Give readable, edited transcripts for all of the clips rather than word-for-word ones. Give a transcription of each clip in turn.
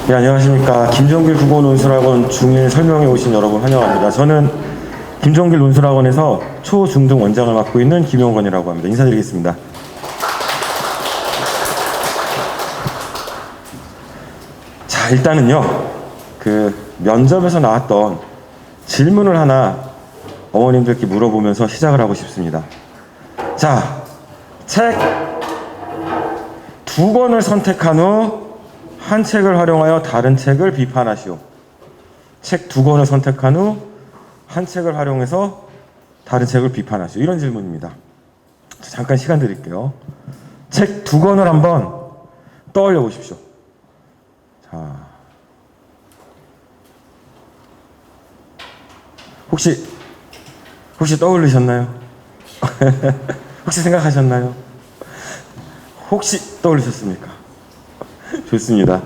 네, 안녕하십니까. 김종길 국어논술학원 중일 설명회 오신 여러분 환영합니다. 저는 김종길 논술학원에서 초, 중, 등 원장을 맡고 있는 김용건이라고 합니다. 인사드리겠습니다. 자, 일단은요, 면접에서 나왔던 질문을 하나 어머님들께 물어보면서 시작을 하고 싶습니다. 자, 책 두 권을 선택한 후 한 책을 활용하여 다른 책을 비판하시오. 책 두 권을 선택한 후 한 책을 활용해서 다른 책을 비판하시오. 이런 질문입니다. 잠깐 시간 드릴게요. 책 두 권을 한번 떠올려 보십시오. 자, 혹시 떠올리셨나요? 혹시 생각하셨나요? 혹시 떠올리셨습니까? 좋습니다.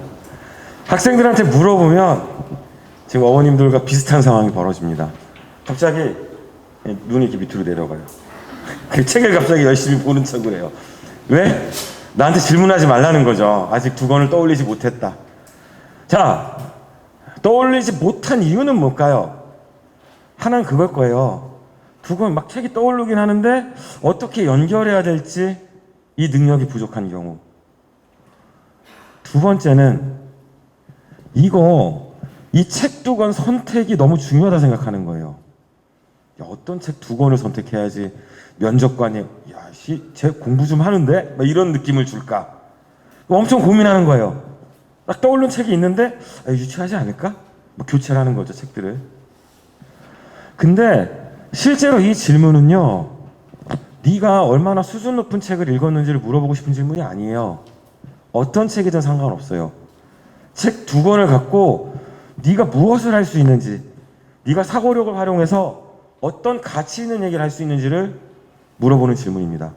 학생들한테 물어보면 지금 어머님들과 비슷한 상황이 벌어집니다. 갑자기 눈이 이렇게 밑으로 내려가요. 그 책을 갑자기 열심히 보는 척을 해요. 왜? 나한테 질문하지 말라는 거죠. 아직 두 권을 떠올리지 못했다. 자, 떠올리지 못한 이유는 뭘까요? 하나는 그걸 거예요. 두 권 막 책이 떠오르긴 하는데 어떻게 연결해야 될지 이 능력이 부족한 경우. 두 번째는 이 책 두 권 선택이 너무 중요하다 생각하는 거예요. 야, 어떤 책 두 권을 선택해야지 면접관이 쟤 공부 좀 하는데? 막 이런 느낌을 줄까? 엄청 고민하는 거예요. 딱 떠오른 책이 있는데 유치하지 않을까? 교체를 하는 거죠, 책들을. 근데 실제로 이 질문은요, 네가 얼마나 수준 높은 책을 읽었는지를 물어보고 싶은 질문이 아니에요. 어떤 책이든 상관없어요. 책 두 권을 갖고 네가 무엇을 할 수 있는지, 네가 사고력을 활용해서 어떤 가치 있는 얘기를 할 수 있는지를 물어보는 질문입니다.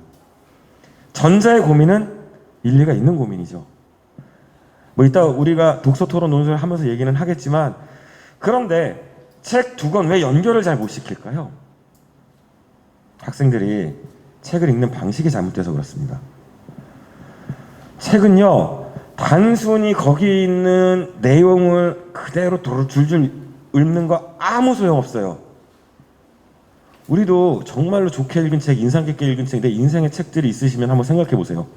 전자의 고민은 일리가 있는 고민이죠. 이따 우리가 독서 토론 논술을 하면서 얘기는 하겠지만, 그런데 책 두 권 왜 연결을 잘 못 시킬까요? 학생들이 책을 읽는 방식이 잘못돼서 그렇습니다. 책은요, 단순히 거기 있는 내용을 그대로 줄줄 읽는 거 아무 소용없어요. 우리도 정말로 좋게 읽은 책, 인상 깊게 읽은 책, 내 인생의 책들이 있으시면 한번 생각해 보세요.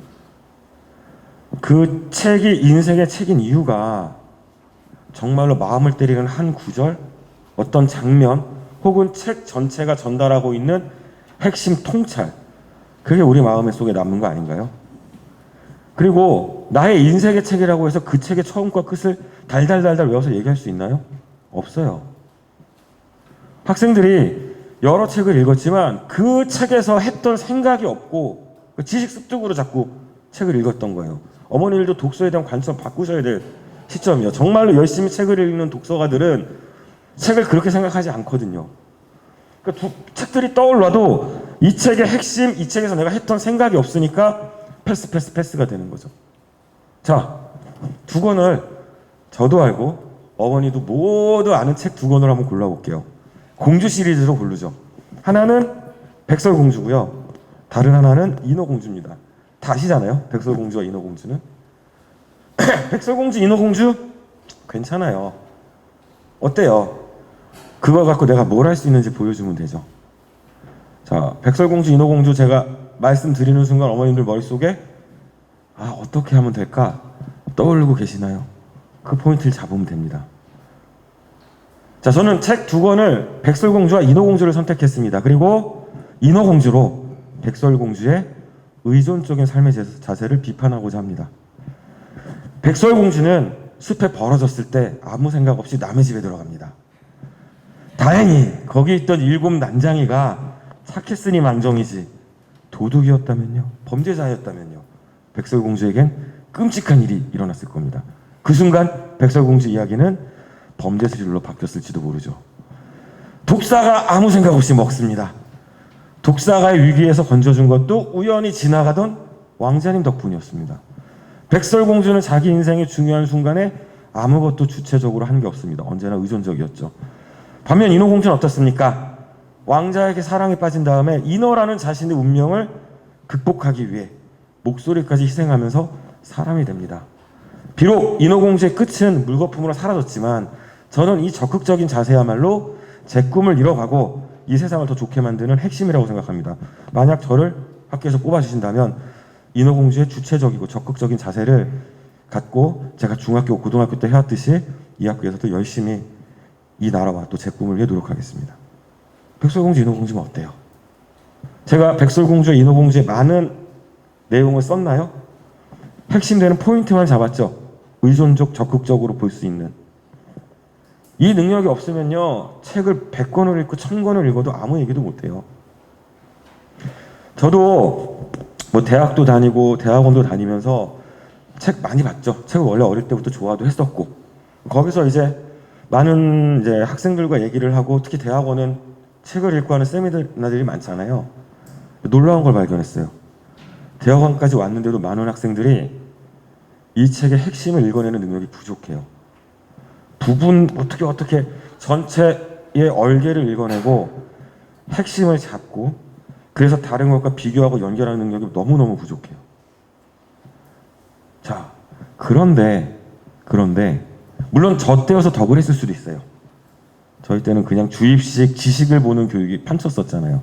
그 책이 인생의 책인 이유가 정말로 마음을 때리는 한 구절, 어떤 장면, 혹은 책 전체가 전달하고 있는 핵심 통찰, 그게 우리 마음 속에 남는 거 아닌가요? 그리고 나의 인생의 책이라고 해서 그 책의 처음과 끝을 달달달달 외워서 얘기할 수 있나요? 없어요. 학생들이 여러 책을 읽었지만 그 책에서 했던 생각이 없고 지식 습득으로 자꾸 책을 읽었던 거예요. 어머니들도 독서에 대한 관점 바꾸셔야 될 시점이에요. 정말로 열심히 책을 읽는 독서가들은 책을 그렇게 생각하지 않거든요. 그러니까 책들이 떠올라도 이 책의 핵심, 이 책에서 내가 했던 생각이 없으니까 패스가 되는 거죠. 자, 두 권을 저도 알고 어머니도 모두 아는 책 두 권을 한번 골라볼게요. 공주 시리즈로 고르죠. 하나는 백설공주고요. 다른 하나는 인어공주입니다. 다 아시잖아요, 백설공주와 인어공주는. 백설공주, 인어공주 괜찮아요. 어때요? 그걸 갖고 내가 뭘 할 수 있는지 보여주면 되죠. 자, 백설공주, 인어공주 제가 말씀드리는 순간 어머님들 머릿속에 어떻게 하면 될까 떠오르고 계시나요? 그 포인트를 잡으면 됩니다. 자, 저는 책 두 권을 백설공주와 인어공주를 선택했습니다. 그리고 인어공주로 백설공주의 의존적인 삶의 자세를 비판하고자 합니다. 백설공주는 숲에 벌어졌을 때 아무 생각 없이 남의 집에 들어갑니다. 다행히 거기 있던 7 난장이가 착했으니 망정이지 도둑이었다면요, 범죄자였다면요, 백설공주에겐 끔찍한 일이 일어났을 겁니다. 그 순간 백설공주 이야기는 범죄 스릴로 바뀌었을지도 모르죠. 독사가 아무 생각 없이 먹습니다. 독사가의 위기에서 건져준 것도 우연히 지나가던 왕자님 덕분이었습니다. 백설공주는 자기 인생의 중요한 순간에 아무것도 주체적으로 한 게 없습니다. 언제나 의존적이었죠. 반면 인어공주는 어떻습니까? 왕자에게 사랑에 빠진 다음에 인어라는 자신의 운명을 극복하기 위해 목소리까지 희생하면서 사람이 됩니다. 비록 인어공주의 끝은 물거품으로 사라졌지만 저는 이 적극적인 자세야말로 제 꿈을 이뤄가고 이 세상을 더 좋게 만드는 핵심이라고 생각합니다. 만약 저를 학교에서 뽑아주신다면 인어공주의 주체적이고 적극적인 자세를 갖고 제가 중학교, 고등학교 때 해왔듯이 이 학교에서도 열심히 이 나라와 또 제 꿈을 위해 노력하겠습니다. 백설공주, 인어공주는 어때요? 제가 백설공주와 인어공주의 많은 내용을 썼나요? 핵심되는 포인트만 잡았죠. 의존적, 적극적으로 볼 수 있는. 이 능력이 없으면요, 책을 100권을 읽고 1000권을 읽어도 아무 얘기도 못해요. 저도 뭐 대학도 다니고 대학원도 다니면서 책 많이 봤죠. 책을 원래 어릴 때부터 좋아도 했었고, 거기서 이제 많은 이제 학생들과 얘기를 하고, 특히 대학원은 책을 읽고 하는 세미나들이 많잖아요. 놀라운 걸 발견했어요. 대학원까지 왔는데도 많은 학생들이 이 책의 핵심을 읽어내는 능력이 부족해요. 부분 어떻게 전체의 얼개를 읽어내고 핵심을 잡고 그래서 다른 것과 비교하고 연결하는 능력이 너무너무 부족해요. 자, 그런데 물론 저 때여서 더 그랬을 수도 있어요. 저희 때는 그냥 주입식 지식을 보는 교육이 판쳤었잖아요.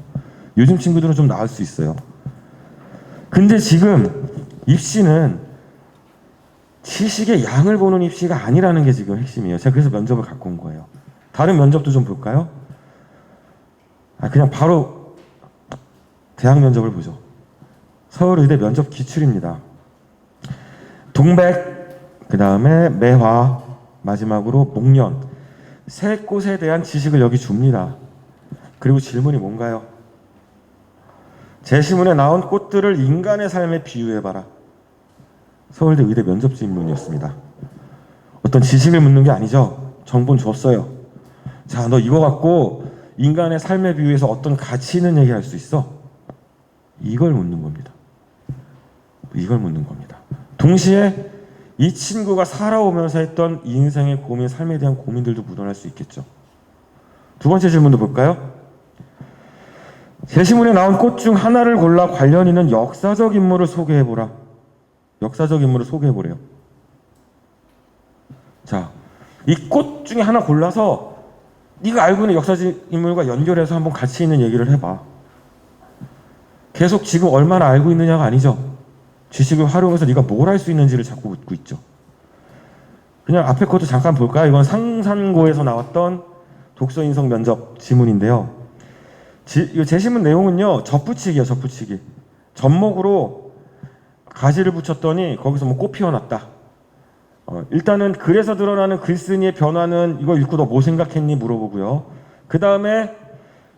요즘 친구들은 좀 나을 수 있어요. 근데 지금 입시는 지식의 양을 보는 입시가 아니라는 게 지금 핵심이에요. 제가 그래서 면접을 갖고 온 거예요. 다른 면접도 좀 볼까요? 그냥 바로 대학 면접을 보죠. 서울의대 면접 기출입니다. 동백, 그 다음에 매화, 마지막으로 목련. 세 꽃에 대한 지식을 여기 줍니다. 그리고 질문이 뭔가요? 제시문에 나온 꽃들을 인간의 삶에 비유해봐라. 서울대 의대 면접 질문이었습니다. 어떤 지식을 묻는 게 아니죠. 정보는 줬어요. 자, 너 이거 갖고 인간의 삶에 비유해서 어떤 가치 있는 얘기 할 수 있어? 이걸 묻는 겁니다. 이걸 묻는 겁니다. 동시에 이 친구가 살아오면서 했던 인생의 고민, 삶에 대한 고민들도 묻어날 수 있겠죠. 두 번째 질문도 볼까요? 제시문에 나온 꽃 중 하나를 골라 관련 있는 역사적 인물을 소개해보라. 역사적 인물을 소개해보래요. 자, 이 꽃 중에 하나 골라서 네가 알고 있는 역사적 인물과 연결해서 한번 가치 있는 얘기를 해봐. 계속 지금 얼마나 알고 있느냐가 아니죠. 지식을 활용해서 네가 뭘 할 수 있는지를 자꾸 묻고 있죠. 그냥 앞에 것도 잠깐 볼까요? 이건 상산고에서 나왔던 독서 인성 면접 지문인데요. 이 제시문 내용은요, 접붙이기예요. 접붙이기. 접목으로 가지를 붙였더니 거기서 뭐 꽃 피어났다. 일단은 글에서 드러나는 글쓴이의 변화는 이거 읽고 너 뭐 생각했니? 물어보고요. 그 다음에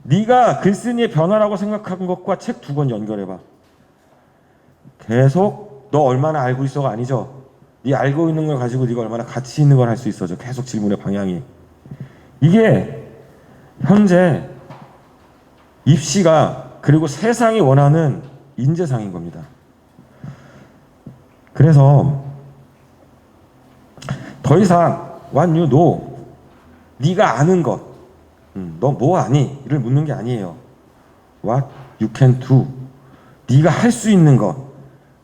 네가 글쓴이의 변화라고 생각한 것과 책 2권 연결해봐. 계속 너 얼마나 알고 있어가 아니죠. 네 알고 있는 걸 가지고 네가 얼마나 가치 있는 걸 할 수 있어죠. 계속 질문의 방향이. 이게 현재 입시가 그리고 세상이 원하는 인재상인 겁니다. 그래서 더 이상 What you know, 네가 아는 것, 너 뭐 아니?를 묻는 게 아니에요. What you can do, 네가 할 수 있는 것,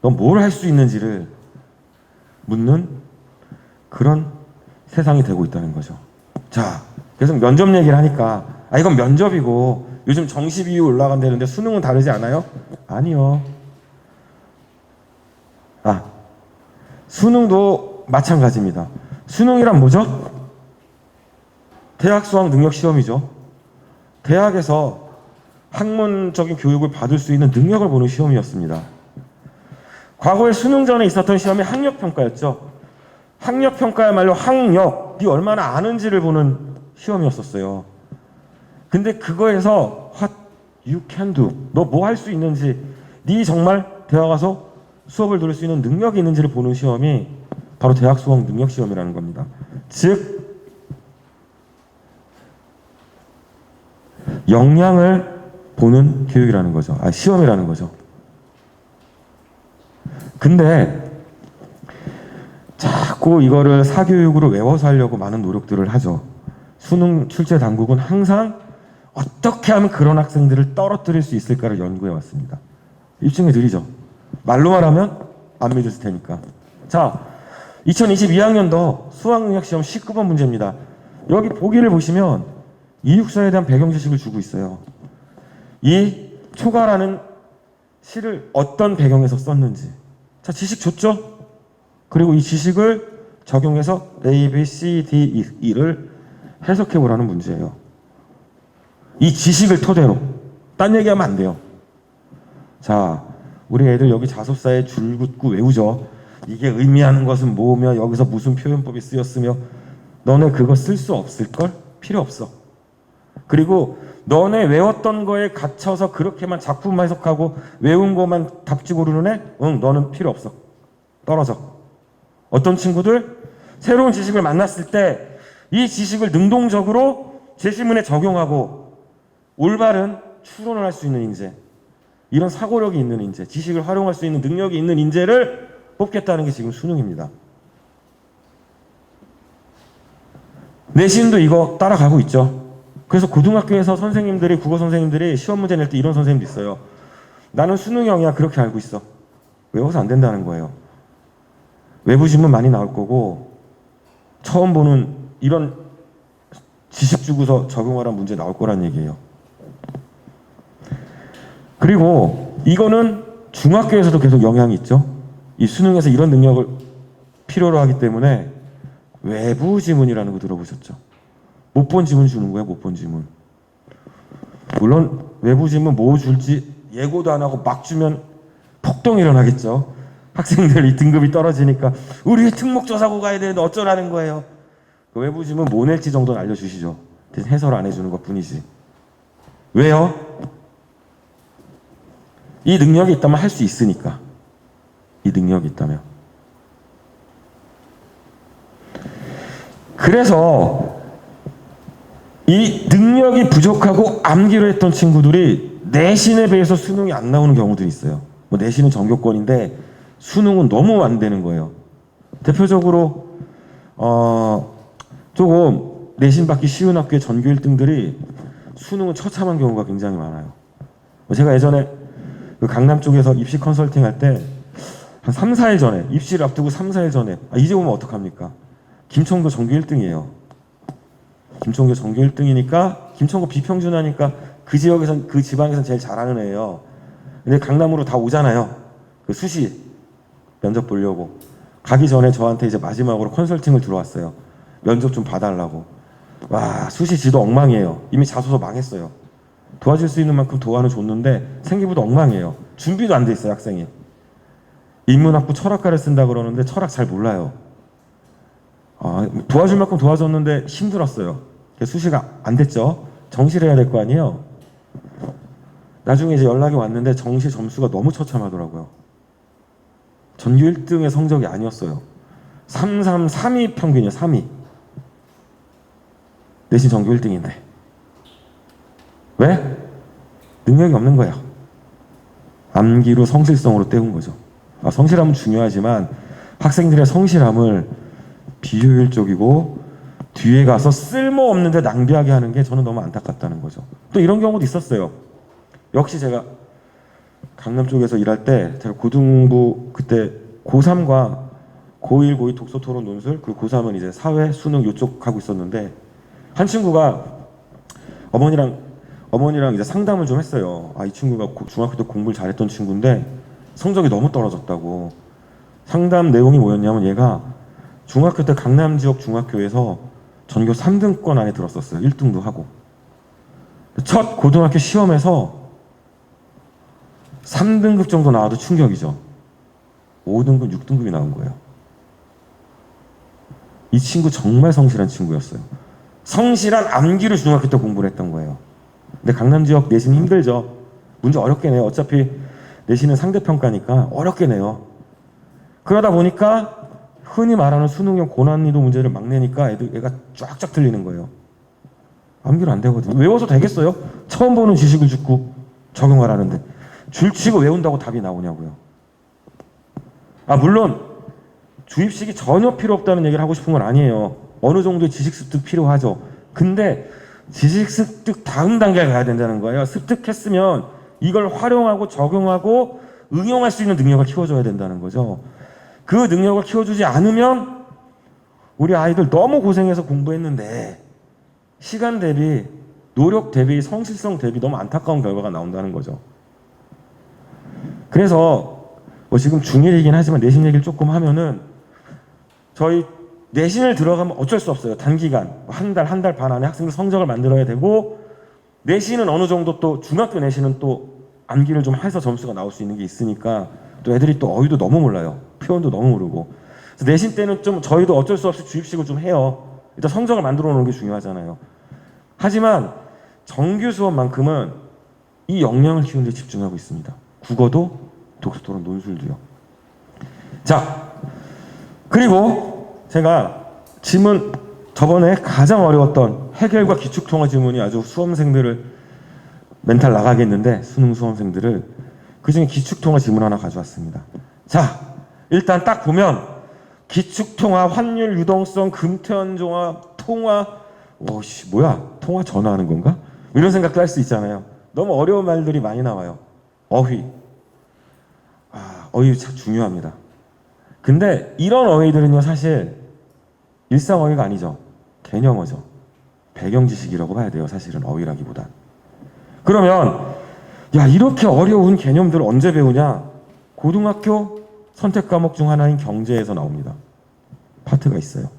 너 뭘 할 수 있는지를 묻는 그런 세상이 되고 있다는 거죠. 자, 그래서 면접 얘기를 하니까 이건 면접이고 요즘 정시 비율 올라간다는데 수능은 다르지 않아요? 아니요. 수능도 마찬가지입니다. 수능이란 뭐죠? 대학 수학 능력 시험이죠. 대학에서 학문적인 교육을 받을 수 있는 능력을 보는 시험이었습니다. 과거에 수능 전에 있었던 시험이 학력평가였죠. 학력평가야말로 학력, 네 얼마나 아는지를 보는 시험이었었어요. 근데 그거에서 what you can do, 너 뭐 할 수 있는지, 네 정말 대학 가서 수업을 들을 수 있는 능력이 있는지를 보는 시험이 바로 대학 수학 능력 시험이라는 겁니다. 즉 역량을 보는 교육이라는 거죠. 시험이라는 거죠. 근데 자꾸 이거를 사교육으로 외워서 하려고 많은 노력들을 하죠. 수능 출제 당국은 항상 어떻게 하면 그런 학생들을 떨어뜨릴 수 있을까를 연구해 왔습니다. 입증해 드리죠. 말로만 하면 안 믿으실 테니까. 자, 2022학년도 수학능력시험 19번 문제입니다. 여기 보기를 보시면 이육사에 대한 배경 지식을 주고 있어요. 이 초가라는 시를 어떤 배경에서 썼는지. 자, 지식 줬죠? 그리고 이 지식을 적용해서 A, B, C, D, E를 해석해보라는 문제예요. 이 지식을 토대로 딴 얘기하면 안 돼요. 자, 우리 애들 여기 자소사에 줄 긋고 외우죠. 이게 의미하는 것은 뭐며 여기서 무슨 표현법이 쓰였으며 너네 그거 쓸 수 없을걸? 필요 없어. 그리고 너네 외웠던 거에 갇혀서 그렇게만 작품 해석하고 외운 것만 답지 고르는 애? 응, 너는 필요 없어. 떨어져. 어떤 친구들? 새로운 지식을 만났을 때 이 지식을 능동적으로 제시문에 적용하고 올바른 추론을 할 수 있는 인재, 이런 사고력이 있는 인재, 지식을 활용할 수 있는 능력이 있는 인재를 뽑겠다는 게 지금 수능입니다. 내신도 이거 따라가고 있죠. 그래서 고등학교에서 선생님들이, 국어 선생님들이 시험 문제 낼 때 이런 선생님도 있어요. 나는 수능형이야, 그렇게 알고 있어. 외워서 안 된다는 거예요. 외부 지문 많이 나올 거고 처음 보는 이런 지식 주고서 적용하라는 문제 나올 거란 얘기예요. 그리고 이거는 중학교에서도 계속 영향이 있죠. 이 수능에서 이런 능력을 필요로 하기 때문에 외부 지문이라는 거 들어보셨죠? 못 본 지문 주는 거야, 못 본 지문. 물론 외부 지문 뭐 줄지 예고도 안 하고 막 주면 폭동이 일어나겠죠. 학생들이 등급이 떨어지니까 우리 특목조사고 가야 되는데 어쩌라는 거예요. 그 외부 지문 뭐 낼지 정도는 알려주시죠. 대신 해설 안 해주는 것 뿐이지. 왜요? 이 능력이 있다면 할 수 있으니까. 이 능력이 있다면. 그래서 이 능력이 부족하고 암기로 했던 친구들이 내신에 비해서 수능이 안 나오는 경우들이 있어요. 뭐 내신은 전교권인데 수능은 너무 안 되는 거예요. 대표적으로 조금 내신 받기 쉬운 학교의 전교 1등들이 수능은 처참한 경우가 굉장히 많아요. 제가 예전에 그 강남 쪽에서 입시 컨설팅 할 때 한 3, 4일 전에, 입시를 앞두고 3, 4일 전에, 이제 오면 어떡합니까? 김천고 전교 1등이에요. 김천고 전교 1등이니까, 김천고 비평준하니까 그 지역에선, 그 지방에선 제일 잘하는 애예요. 근데 강남으로 다 오잖아요. 그 수시 면접 보려고. 가기 전에 저한테 이제 마지막으로 컨설팅을 들어왔어요. 면접 좀 봐달라고. 와, 수시 지도 엉망이에요. 이미 자소서 망했어요. 도와줄 수 있는 만큼 도와는 줬는데 생기부도 엉망이에요. 준비도 안 돼 있어요, 학생이. 인문학부 철학과를 쓴다 그러는데 철학 잘 몰라요. 도와줄 만큼 도와줬는데 힘들었어요. 수시가 안 됐죠. 정시를 해야 될 거 아니에요. 나중에 이제 연락이 왔는데 정시 점수가 너무 처참하더라고요. 전교 1등의 성적이 아니었어요. 3, 3, 3위 평균이에요. 3위. 내신 전교 1등인데. 왜? 능력이 없는 거예요. 암기로 성실성으로 때운 거죠. 성실함은 중요하지만 학생들의 성실함을 비효율적이고 뒤에 가서 쓸모없는데 낭비하게 하는 게 저는 너무 안타깝다는 거죠. 또 이런 경우도 있었어요. 역시 제가 강남 쪽에서 일할 때 제가 고등부 그때 고3과 고1, 고2 독서 토론 논술, 그리고 고3은 이제 사회, 수능 요쪽 하고 있었는데 한 친구가 어머니랑 이제 상담을 좀 했어요. 이 친구가 중학교 때 공부를 잘했던 친구인데 성적이 너무 떨어졌다고. 상담 내용이 뭐였냐면 얘가 중학교 때 강남 지역 중학교에서 전교 3등권 안에 들었었어요. 1등도 하고. 첫 고등학교 시험에서 3등급 정도 나와도 충격이죠. 5등급, 6등급이 나온 거예요. 이 친구 정말 성실한 친구였어요. 성실한 암기를 중학교 때 공부를 했던 거예요. 근데 강남 지역 내신 힘들죠. 문제 어렵게 내요. 어차피 내신은 상대평가니까 어렵게 내요. 그러다 보니까 흔히 말하는 수능형 고난이도 문제를 막 내니까 애가 쫙쫙 틀리는 거예요. 암기로 안 되거든요. 외워서 되겠어요? 처음 보는 지식을 듣고 적용하라는데 줄치고 외운다고 답이 나오냐고요. 물론 주입식이 전혀 필요 없다는 얘기를 하고 싶은 건 아니에요. 어느 정도의 지식 습득 필요하죠. 근데 지식 습득 다음 단계에 가야 된다는 거예요. 습득했으면 이걸 활용하고 적용하고 응용할 수 있는 능력을 키워줘야 된다는 거죠. 그 능력을 키워주지 않으면 우리 아이들 너무 고생해서 공부했는데 시간 대비, 노력 대비, 성실성 대비 너무 안타까운 결과가 나온다는 거죠. 그래서 뭐 지금 중1이긴 하지만 내신 얘기를 조금 하면은 저희 내신을 들어가면 어쩔 수 없어요. 단기간 한 달 반 안에 학생들 성적을 만들어야 되고, 내신은 어느 정도 또 중학교 내신은 또 암기를 좀 해서 점수가 나올 수 있는 게 있으니까 또 애들이 또 어휘도 너무 몰라요. 표현도 너무 모르고. 그래서 내신 때는 좀 저희도 어쩔 수 없이 주입식을 좀 해요. 일단 성적을 만들어 놓는 게 중요하잖아요. 하지만 정규 수업만큼은 이 역량을 키우는 데 집중하고 있습니다. 국어도, 독서토론, 논술도요. 자, 그리고 제가 지문, 저번에 가장 어려웠던 해결과 기축통화 지문이 아주 수험생들을 멘탈 나가겠는데, 수능 수험생들을, 그중에 기축통화 지문 하나 가져왔습니다. 자, 일단 딱 보면 기축통화, 환율, 유동성, 금태환종합, 통화, 오씨 뭐야, 통화 전화하는 건가? 이런 생각도 할 수 있잖아요. 너무 어려운 말들이 많이 나와요. 어휘, 어휘 참 중요합니다. 근데 이런 어휘들은요, 사실 일상 어휘가 아니죠. 개념어죠. 배경 지식이라고 봐야 돼요. 사실은 어휘라기보단. 그러면 야, 이렇게 어려운 개념들 언제 배우냐? 고등학교 선택 과목 중 하나인 경제에서 나옵니다. 파트가 있어요.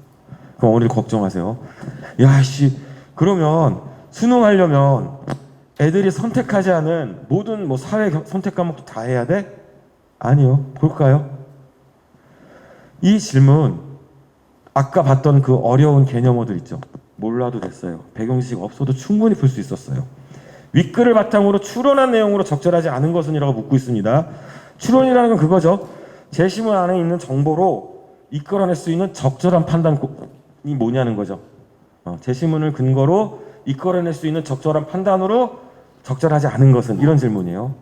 그럼 어머니 걱정하세요. 야, 씨, 그러면 수능하려면 애들이 선택하지 않은 모든 뭐 사회 선택 과목도 다 해야 돼? 아니요. 볼까요? 이 질문, 아까 봤던 그 어려운 개념어들 있죠. 몰라도 됐어요. 배경지식 없어도 충분히 풀 수 있었어요. 윗글을 바탕으로 추론한 내용으로 적절하지 않은 것은 이라고 묻고 있습니다. 추론이라는 건 그거죠. 제시문 안에 있는 정보로 이끌어낼 수 있는 적절한 판단이 뭐냐는 거죠. 제시문을 근거로 이끌어낼 수 있는 적절한 판단으로 적절하지 않은 것은, 이런 질문이에요.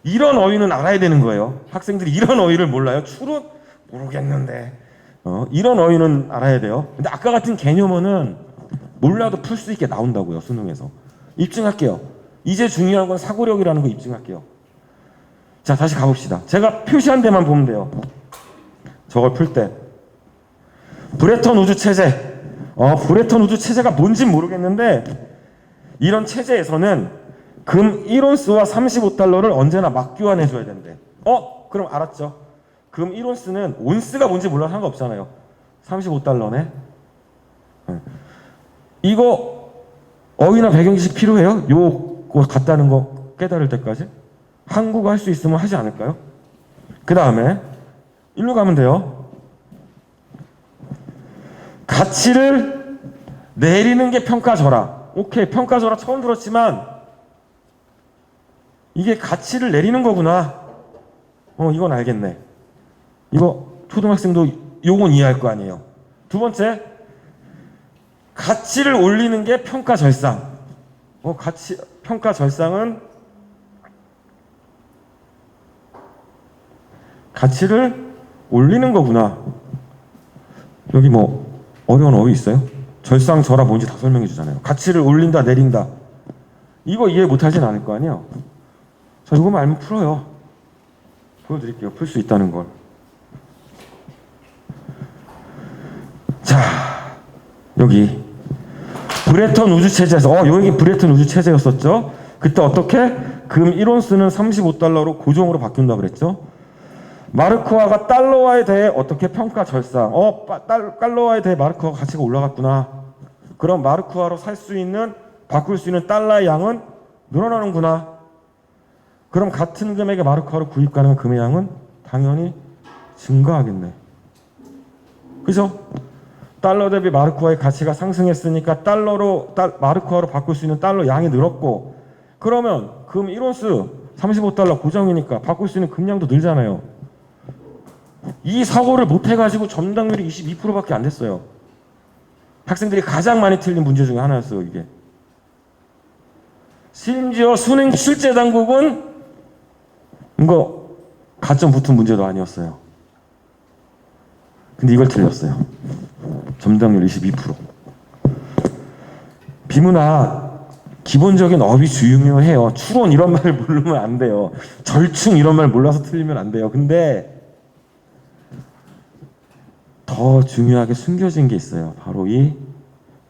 이런 어휘는 알아야 되는 거예요. 학생들이 이런 어휘를 몰라요. 추론? 모르겠는데. 이런 어휘는 알아야 돼요. 근데 아까 같은 개념어는 몰라도 풀 수 있게 나온다고요, 수능에서. 입증할게요. 이제 중요한 건 사고력이라는 거 입증할게요. 자, 다시 가봅시다. 제가 표시한 데만 보면 돼요. 저걸 풀 때. 브레턴 우주 체제. 브레턴 우주 체제가 뭔진 모르겠는데, 이런 체제에서는 금 1온스와 35달러를 언제나 맞교환해 줘야 된대. 그럼 알았죠. 금 1온스는 온스가 뭔지 몰라 상관없잖아요. 35달러네. 이거 어휘나 배경지식 필요해요? 요거 같다는 거 깨달을 때까지? 한국어 할 수 있으면 하지 않을까요? 그 다음에 일로 가면 돼요. 가치를 내리는 게 평가절하. 오케이, 평가절하 처음 들었지만 이게 가치를 내리는 거구나. 이건 알겠네. 이거 초등학생도 요건 이해할 거 아니에요. 두 번째, 가치를 올리는 게 평가절상. 평가절상은 가치를 올리는 거구나. 여기 뭐 어려운 어휘 있어요? 절상, 절하 뭔지 다 설명해 주잖아요. 가치를 올린다, 내린다. 이거 이해 못하진 않을 거 아니에요. 자, 이거만 알면 풀어요. 보여드릴게요. 풀 수 있다는 걸. 자, 여기 브레턴 우주체제에서 여기 브레턴 우주체제였었죠. 그때 어떻게? 금 1온스는 35달러로 고정으로 바뀐다 그랬죠. 마르크화가 달러화에 대해 어떻게 평가 절상. 달러화에 대해 마르크화 가치가 올라갔구나. 그럼 마르크화로 살 수 있는, 바꿀 수 있는 달러의 양은 늘어나는구나. 그럼 같은 금액의 마르크화로 구입 가능한 금의 양은 당연히 증가하겠네. 그죠? 달러 대비 마르크화의 가치가 상승했으니까 마르크화로 바꿀 수 있는 달러 양이 늘었고, 그러면 금 1온스 35달러 고정이니까 바꿀 수 있는 금량도 늘잖아요. 이 사고를 못 해가지고 점당률이 22%밖에 안 됐어요. 학생들이 가장 많이 틀린 문제 중에 하나였어요, 이게. 심지어 수능 출제 당국은 이거 가점 붙은 문제도 아니었어요. 근데 이걸 틀렸어요. 점당률 22%. 비문학 기본적인 어휘 중요해요. 추론 이런 말을 모르면 안 돼요. 절충 이런 말 몰라서 틀리면 안 돼요. 근데 더 중요하게 숨겨진 게 있어요. 바로 이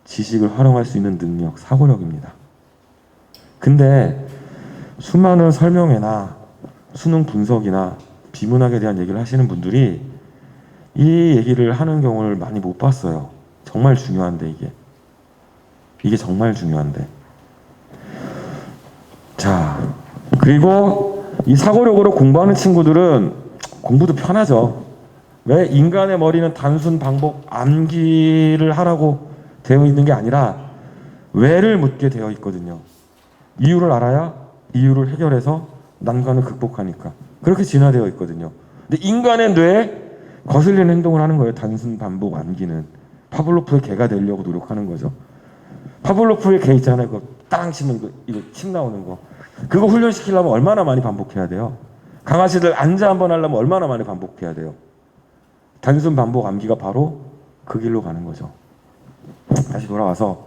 지식을 활용할 수 있는 능력, 사고력입니다. 근데 수많은 설명회나 수능 분석이나 비문학에 대한 얘기를 하시는 분들이 이 얘기를 하는 경우를 많이 못 봤어요. 정말 중요한데 이게 정말 중요한데. 자, 그리고 이 사고력으로 공부하는 친구들은 공부도 편하죠. 왜? 인간의 머리는 단순 반복 암기를 하라고 되어 있는 게 아니라 왜를 묻게 되어 있거든요. 이유를 알아야 이유를 해결해서 난관을 극복하니까. 그렇게 진화되어 있거든요. 근데 인간의 뇌에 거슬리는 행동을 하는 거예요. 단순 반복 암기는. 파블로프의 개가 되려고 노력하는 거죠. 파블로프의 개 있잖아요. 그거 땅 치면 이거 침 나오는 거. 그거 훈련시키려면 얼마나 많이 반복해야 돼요? 강아지들 앉아 한번 하려면 얼마나 많이 반복해야 돼요? 단순 반복 암기가 바로 그 길로 가는 거죠. 다시 돌아와서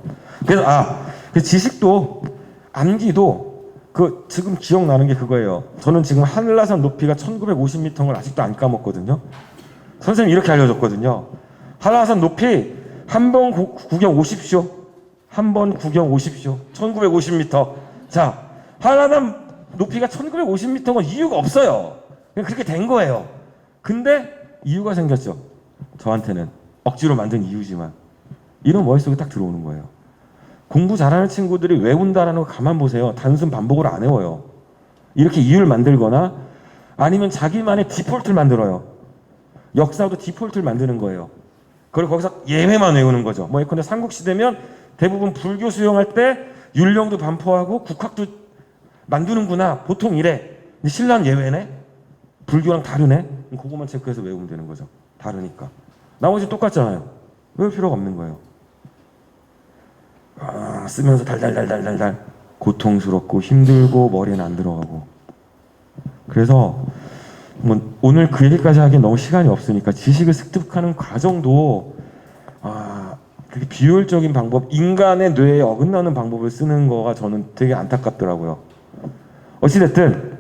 그 지식도 암기도 지금 기억나는 게 그거예요. 저는 지금 한라산 높이가 1950m인 걸 아직도 안 까먹거든요. 선생님이 이렇게 알려줬거든요. 한라산 높이 한번 구경 오십시오. 한번 구경 오십시오. 1950m. 자, 한라산 높이가 1950m인 건 이유가 없어요. 그냥 그렇게 된 거예요. 근데 이유가 생겼죠. 저한테는 억지로 만든 이유지만 이런 머릿속에 딱 들어오는 거예요. 공부 잘하는 친구들이 외운다라는 거 가만 보세요. 단순 반복으로 안 외워요. 이렇게 이유를 만들거나 아니면 자기만의 디폴트를 만들어요. 역사도 디폴트를 만드는 거예요. 그리고 거기서 예외만 외우는 거죠. 뭐 예컨대 삼국시대면 대부분 불교 수용할 때 율령도 반포하고 국학도 만드는구나. 보통 이래. 근데 신라는 예외네. 불교랑 다르네. 그것만 체크해서 외우면 되는 거죠. 다르니까. 나머지 똑같잖아요. 외울 필요가 없는 거예요. 쓰면서 달달달달달달 고통스럽고 힘들고 머리는 안 들어가고. 그래서 뭐 오늘 그 얘기까지 하기엔 너무 시간이 없으니까 지식을 습득하는 과정도 그렇게 비효율적인 방법, 인간의 뇌에 어긋나는 방법을 쓰는 거가 저는 되게 안타깝더라고요. 어찌됐든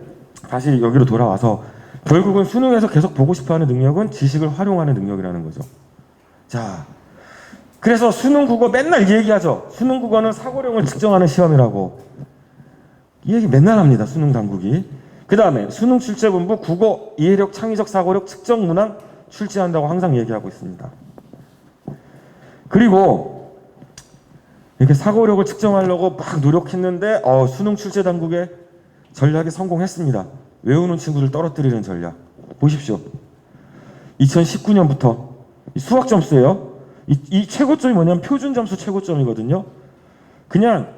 다시 여기로 돌아와서 결국은 수능에서 계속 보고 싶어하는 능력은 지식을 활용하는 능력이라는 거죠. 자, 그래서 수능 국어 맨날 이 얘기하죠. 수능 국어는 사고력을 측정하는 시험이라고. 이 얘기 맨날 합니다. 수능 당국이. 그 다음에 수능 출제본부 국어 이해력 창의적 사고력 측정 문항 출제한다고 항상 얘기하고 있습니다. 그리고 이렇게 사고력을 측정하려고 막 노력했는데 수능 출제 당국의 전략에 성공했습니다. 외우는 친구들 떨어뜨리는 전략. 보십시오. 2019년부터 수학 점수예요. 이 최고점이 뭐냐면 표준 점수 최고점이거든요. 그냥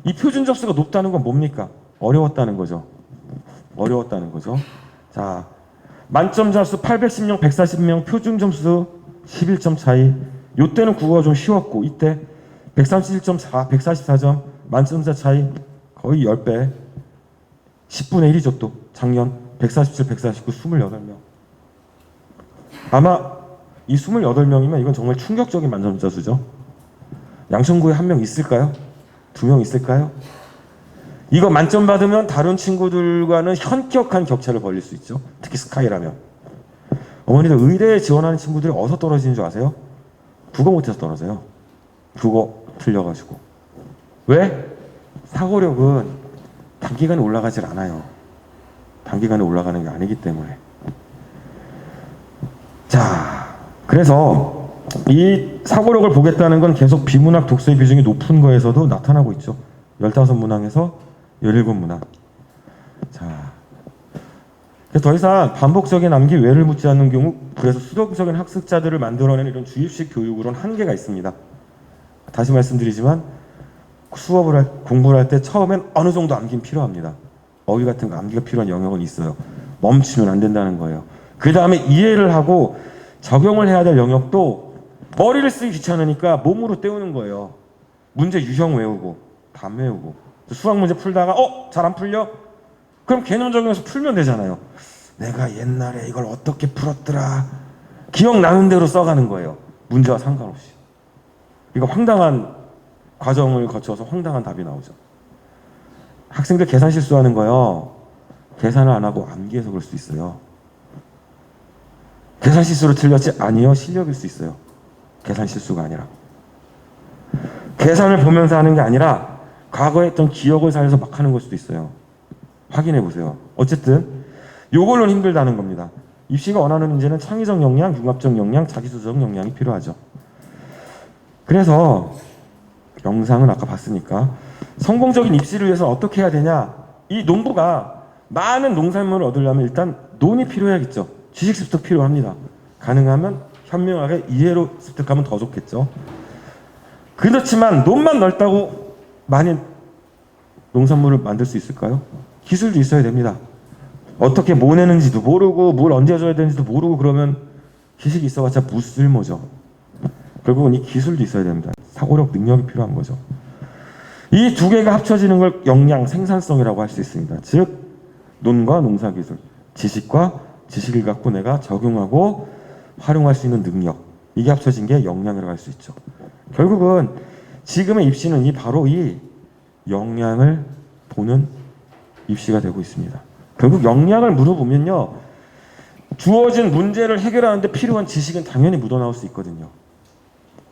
이 표준 점수가 높다는 건 뭡니까? 어려웠다는 거죠. 어려웠다는 거죠. 자, 만점 점수 810명, 140명, 표준 점수 11점 차이. 요때는 국어가 좀 쉬웠고 이때 137.4, 144점, 만점자 차이 거의 10배. 10분의 1이죠 또. 작년 147, 149, 28명. 아마 이 28명이면 이건 정말 충격적인 만점자 수죠. 양천구에 한 명 있을까요? 2명 있을까요? 이거 만점 받으면 다른 친구들과는 현격한 격차를 벌릴 수 있죠. 특히 스카이라면. 어머니들 의대에 지원하는 친구들이 어디서 떨어지는 줄 아세요? 국어 못해서 떨어져요. 국어 틀려가지고. 왜? 사고력은 단기간에 올라가질 않아요. 단기간에 올라가는 게 아니기 때문에. 자, 그래서 이 사고력을 보겠다는 건 계속 비문학 독서의 비중이 높은 거에서도 나타나고 있죠. 15문항에서 17문항. 자, 더 이상 반복적인 암기 외를 묻지 않는 경우, 그래서 수동적인 학습자들을 만들어내는 이런 주입식 교육으로는 한계가 있습니다. 다시 말씀드리지만 공부를 할 때 처음엔 어느 정도 암기는 필요합니다. 어휘 같은 거 암기가 필요한 영역은 있어요. 멈추면 안 된다는 거예요. 그 다음에 이해를 하고 적용을 해야 될 영역도 머리를 쓰기 귀찮으니까 몸으로 때우는 거예요. 문제 유형 외우고 반 외우고 수학 문제 풀다가 잘 안 풀려? 그럼 개념 적용해서 풀면 되잖아요. 내가 옛날에 이걸 어떻게 풀었더라. 기억나는 대로 써가는 거예요. 문제와 상관없이. 이거 황당한 과정을 거쳐서 황당한 답이 나오죠. 학생들 계산 실수하는 거요. 계산을 안 하고 암기해서 그럴 수 있어요. 계산 실수로 틀렸지? 아니요, 실력일 수 있어요. 계산 실수가 아니라. 계산을 보면서 하는 게 아니라 과거에 했던 기억을 살려서 막 하는 걸 수도 있어요. 확인해 보세요. 어쨌든 요걸로는 힘들다는 겁니다. 입시가 원하는 문제는 창의적 역량, 융합적 역량, 자기주도적 역량이 필요하죠. 그래서 영상은 아까 봤으니까 성공적인 입시를 위해서 어떻게 해야 되냐? 이 농부가 많은 농산물을 얻으려면 일단 논이 필요해야겠죠. 지식 습득 필요합니다. 가능하면 현명하게 이해로 습득하면 더 좋겠죠. 그렇지만 논만 넓다고 많이 농산물을 만들 수 있을까요? 기술도 있어야 됩니다. 어떻게 모내는지도 모르고 뭘 언제 줘야 되는지도 모르고 그러면 지식이 있어봤자 무쓸모죠. 결국은 이 기술도 있어야 됩니다. 사고력, 능력이 필요한 거죠. 이 두 개가 합쳐지는 걸 역량, 생산성이라고 할 수 있습니다. 즉 논과 농사기술, 지식과 지식을 갖고 내가 적용하고 활용할 수 있는 능력, 이게 합쳐진 게 역량이라고 할 수 있죠. 결국은 지금의 입시는 바로 이 역량을 보는 입시가 되고 있습니다. 결국 역량을 물어보면요, 주어진 문제를 해결하는데 필요한 지식은 당연히 묻어나올 수 있거든요.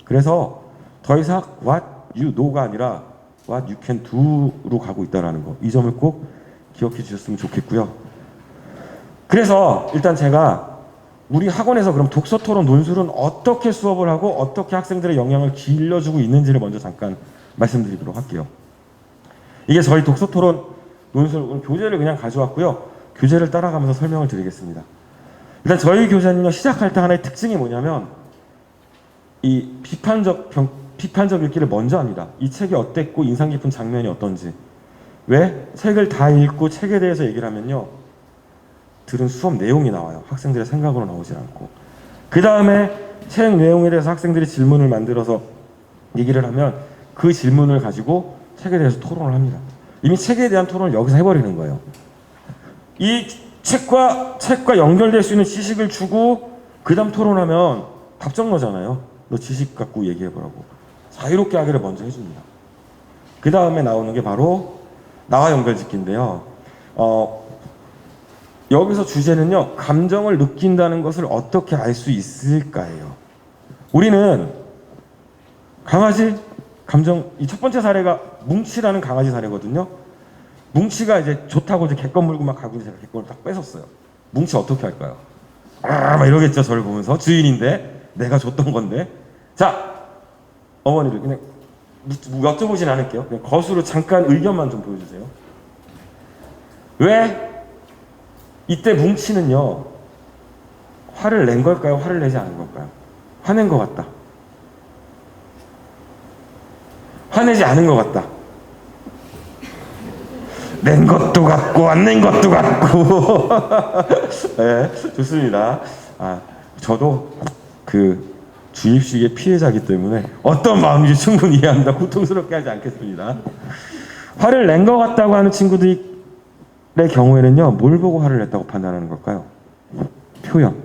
그래서 더 이상 what you know가 아니라 what you can do로 가고 있다는 거, 이 점을 꼭 기억해 주셨으면 좋겠고요. 그래서 일단 제가 우리 학원에서 그럼 독서토론 논술은 어떻게 수업을 하고 어떻게 학생들의 역량을 길러주고 있는지를 먼저 잠깐 말씀드리도록 할게요. 이게 저희 독서토론 논술 교재를 그냥 가져왔고요. 교재를 따라가면서 설명을 드리겠습니다. 일단 저희 교재는요, 시작할 때 하나의 특징이 뭐냐면 이 비판적 읽기를 먼저 합니다. 이 책이 어땠고 인상 깊은 장면이 어떤지. 왜? 책을 다 읽고 책에 대해서 얘기를 하면요, 들은 수업 내용이 나와요. 학생들의 생각으로 나오지 않고. 그 다음에 책 내용에 대해서 학생들이 질문을 만들어서 얘기를 하면 그 질문을 가지고 책에 대해서 토론을 합니다. 이미 책에 대한 토론을 여기서 해버리는 거예요. 이 책과 연결될 수 있는 지식을 주고 그 다음 토론하면 답정너잖아요. 너 지식 갖고 얘기해보라고. 자유롭게 하기를 먼저 해줍니다. 그 다음에 나오는 게 바로 나와 연결짓기인데요. 여기서 주제는요, 감정을 느낀다는 것을 어떻게 알 수 있을까예요. 우리는 강아지 감정, 이 첫 번째 사례가 뭉치라는 강아지 사례거든요. 뭉치가 이제 좋다고 이제 개껌 물고 막 가고 제가 개껌을 딱 뺏었어요. 뭉치 어떻게 할까요? 막 이러겠죠. 저를 보면서. 주인인데 내가 줬던 건데. 자, 어머니를 그냥 여쭤보진 않을게요. 그냥 거수로 잠깐 의견만 좀 보여주세요. 왜 이때 뭉치는요, 화를 낸 걸까요? 화를 내지 않은 걸까요? 화낸 것 같다. 화내지 않은 것 같다. 낸 것도 같고 안 낸 것도 같고. 네, 좋습니다. 저도 그 주입식의 피해자이기 때문에 어떤 마음인지 충분히 이해합니다. 고통스럽게 하지 않겠습니다. 화를 낸 것 같다고 하는 친구들의 경우에는요, 뭘 보고 화를 냈다고 판단하는 걸까요? 표현.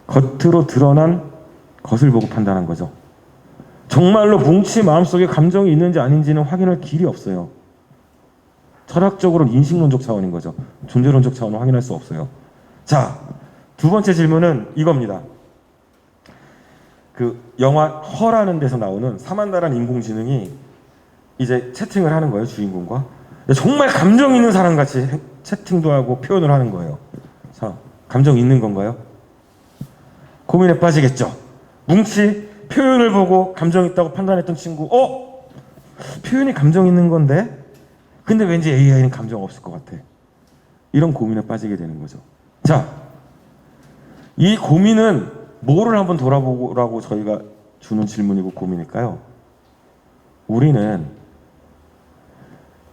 겉으로 드러난 것을 보고 판단한 거죠. 정말로 뭉치 마음속에 감정이 있는지 아닌지는 확인할 길이 없어요. 철학적으로는 인식론적 차원인 거죠. 존재론적 차원은 확인할 수 없어요. 자, 두 번째 질문은 이겁니다. 그 영화 허라는 데서 나오는 사만다라는 인공지능이 이제 채팅을 하는 거예요, 주인공과. 정말 감정 있는 사람 같이 채팅도 하고 표현을 하는 거예요. 자, 감정 있는 건가요? 고민에 빠지겠죠. 뭉치 표현을 보고 감정 있다고 판단했던 친구, 표현이 감정 있는 건데, 근데 왠지 AI는 감정 없을 것 같아. 이런 고민에 빠지게 되는 거죠. 자, 이 고민은 뭐를 한번 돌아보라고 저희가 주는 질문이고 고민일까요? 우리는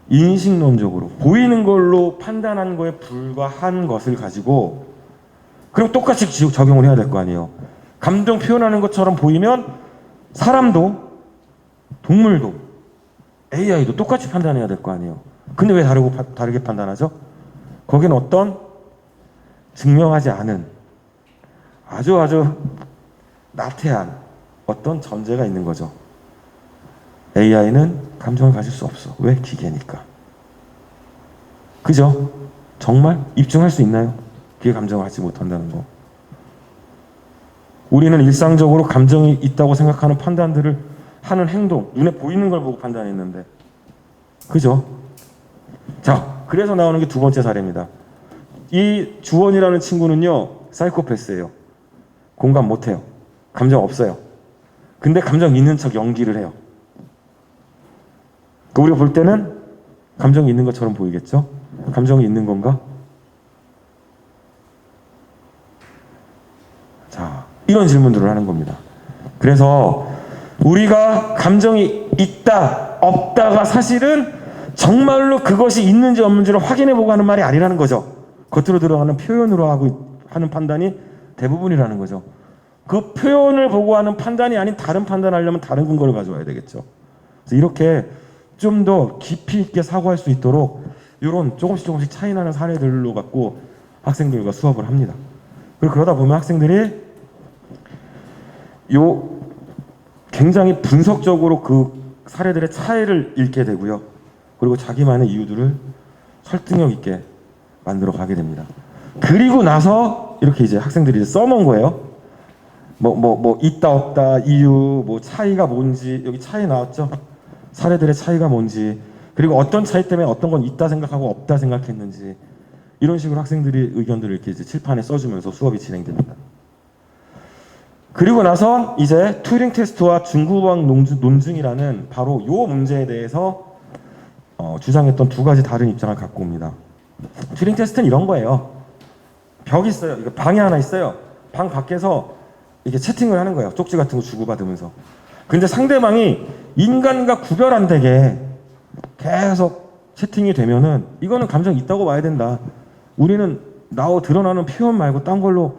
인식론적으로 보이는 걸로 판단한 거에 불과한 것을 가지고 그럼 똑같이 적용을 해야 될 거 아니에요. 감정 표현하는 것처럼 보이면 사람도 동물도 AI도 똑같이 판단해야 될 거 아니에요. 근데 왜 다르게 판단하죠? 거기는 어떤 증명하지 않은 아주 나태한 어떤 전제가 있는 거죠. AI는 감정을 가질 수 없어. 왜? 기계니까. 그죠? 정말 입증할 수 있나요? 기계 감정을 갖지 못한다는 거. 우리는 일상적으로 감정이 있다고 생각하는 판단들을 하는 행동, 눈에 보이는 걸 보고 판단했는데, 그죠? 자, 그래서 나오는 게 두 번째 사례입니다. 이 주원이라는 친구는요, 사이코패스예요. 공감 못해요. 감정 없어요. 근데 감정 있는 척 연기를 해요. 우리가 볼 때는 감정이 있는 것처럼 보이겠죠? 감정이 있는 건가? 자, 이런 질문들을 하는 겁니다. 그래서 우리가 감정이 있다, 없다가 사실은 정말로 그것이 있는지 없는지를 확인해보고 하는 말이 아니라는 거죠. 겉으로 들어가는 표현으로 하는 판단이 대부분이라는 거죠. 그 표현을 보고 하는 판단이 아닌 다른 판단하려면 다른 근거를 가져와야 되겠죠. 그래서 이렇게 좀 더 깊이 있게 사고할 수 있도록 이런 조금씩 차이 나는 사례들로 갖고 학생들과 수업을 합니다. 그리고 그러다 보면 학생들이 굉장히 분석적으로 그 사례들의 차이를 읽게 되고요. 그리고 자기만의 이유들을 설득력 있게 만들어 가게 됩니다. 그리고 나서 이렇게 이제 학생들이 써놓은 거예요. 있다 없다 이유, 차이가 뭔지, 여기 차이 나왔죠. 사례들의 차이가 뭔지, 그리고 어떤 차이 때문에 어떤 건 있다 생각하고 없다 생각했는지, 이런 식으로 학생들이 의견들을 이렇게 이제 칠판에 써주면서 수업이 진행됩니다. 그리고 나서 이제 튜링 테스트와 중구방 논증이라는 바로 요 문제에 대해서 주장했던 두 가지 다른 입장을 갖고 옵니다. 튜링 테스트는 이런 거예요. 벽이 있어요. 이거 방이 하나 있어요. 방 밖에서 이렇게 채팅을 하는 거예요. 쪽지 같은 거 주고받으면서. 근데 상대방이 인간과 구별 안 되게 계속 채팅이 되면은 이거는 감정 있다고 봐야 된다. 우리는 드러나는 표현 말고 딴 걸로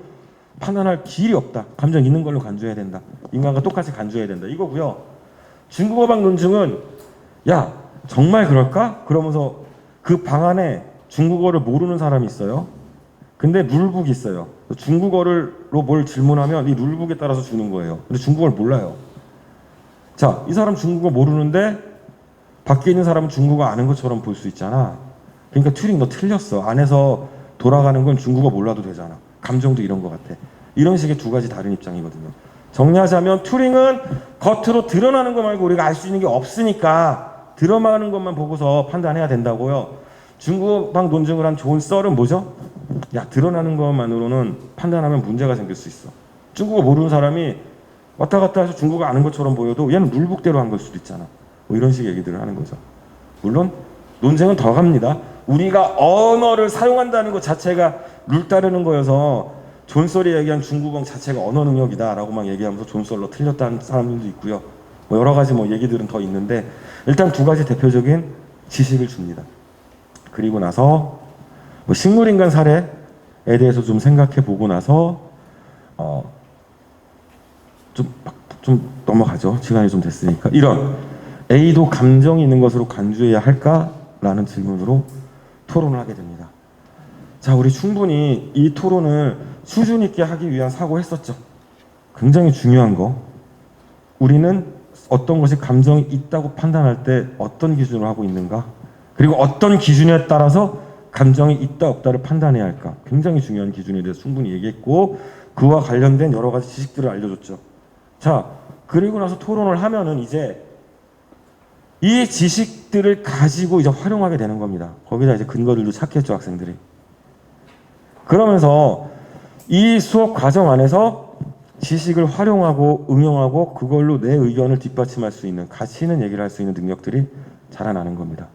판단할 길이 없다. 감정 있는 걸로 간주해야 된다. 인간과 똑같이 간주해야 된다. 이거고요. 중국어방 논증은 야, 정말 그럴까? 그러면서 그 방 안에 중국어를 모르는 사람이 있어요. 근데 룰북이 있어요. 중국어로 뭘 질문하면 이 룰북에 따라서 주는 거예요. 근데 중국어를 몰라요. 자, 이 사람 중국어 모르는데 밖에 있는 사람은 중국어 아는 것처럼 볼 수 있잖아. 그러니까 튜링 너 틀렸어. 안에서 돌아가는 건 중국어 몰라도 되잖아. 감정도 이런 것 같아. 이런 식의 두 가지 다른 입장이거든요. 정리하자면 튜링은 겉으로 드러나는 거 말고 우리가 알 수 있는 게 없으니까 드러나는 것만 보고서 판단해야 된다고요. 중국어방 논증을 한 존 썰은 뭐죠? 야, 드러나는 것만으로는 판단하면 문제가 생길 수 있어. 중국어 모르는 사람이 왔다 갔다 해서 중국어 아는 것처럼 보여도 얘는 룰북대로 한 걸 수도 있잖아. 이런 식의 얘기들을 하는 거죠. 물론 논쟁은 더 갑니다. 우리가 언어를 사용한다는 것 자체가 룰 따르는 거여서 존썰이 얘기한 중국어 자체가 언어 능력이다라고 막 얘기하면서 존썰로 틀렸다는 사람들도 있고요. 여러 가지 얘기들은 더 있는데 일단 두 가지 대표적인 지식을 줍니다. 그리고 나서 식물인간 사례에 대해서 좀 생각해 보고 나서 좀 넘어가죠. 시간이 좀 됐으니까. 이런 A도 감정이 있는 것으로 간주해야 할까라는 질문으로 토론을 하게 됩니다. 자, 우리 충분히 이 토론을 수준 있게 하기 위한 사고했었죠. 굉장히 중요한 거. 우리는 어떤 것이 감정이 있다고 판단할 때 어떤 기준으로 하고 있는가? 그리고 어떤 기준에 따라서 감정이 있다 없다를 판단해야 할까? 굉장히 중요한 기준에 대해서 충분히 얘기했고 그와 관련된 여러 가지 지식들을 알려줬죠. 자, 그리고 나서 토론을 하면은 이제 이 지식들을 가지고 이제 활용하게 되는 겁니다. 거기다 이제 근거들도 찾겠죠, 학생들이. 그러면서 이 수업 과정 안에서 지식을 활용하고 응용하고 그걸로 내 의견을 뒷받침할 수 있는, 가치 있는 얘기를 할 수 있는 능력들이 자라나는 겁니다.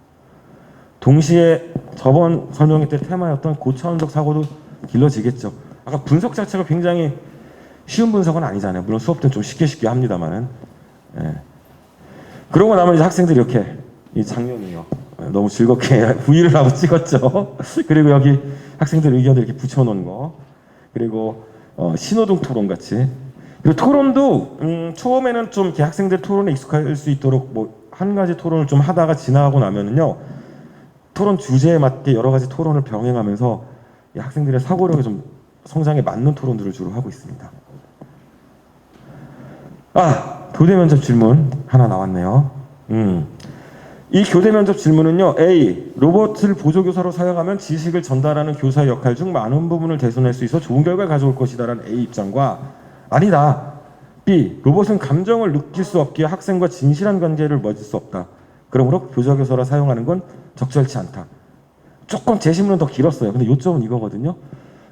동시에 저번 설명회 때 테마였던 고차원적 사고도 길러지겠죠. 아까 분석 자체가 굉장히 쉬운 분석은 아니잖아요. 물론 수업 때는 좀 쉽게 합니다만은. 예. 그러고 나면 이제 학생들이 이렇게 이 장면이요. 너무 즐겁게 V를 하고 찍었죠. 그리고 여기 학생들 의견을 이렇게 붙여놓은 거. 그리고 신호등 토론 같이. 그리고 토론도 처음에는 좀 이렇게 학생들 토론에 익숙할 수 있도록 한 가지 토론을 좀 하다가 지나가고 나면은요. 토론 주제에 맞게 여러 가지 토론을 병행하면서 이 학생들의 사고력이 좀 성장에 맞는 토론들을 주로 하고 있습니다. 교대 면접 질문 하나 나왔네요. 이 교대 면접 질문은요. A. 로봇을 보조교사로 사용하면 지식을 전달하는 교사의 역할 중 많은 부분을 개선할 수 있어 좋은 결과를 가져올 것이다 라는 A 입장과 아니다. B. 로봇은 감정을 느낄 수 없기에 학생과 진실한 관계를 맺을 수 없다. 그러므로 교사교서라 사용하는 건 적절치 않다. 조금 제시문은 더 길었어요. 근데 요점은 이거거든요.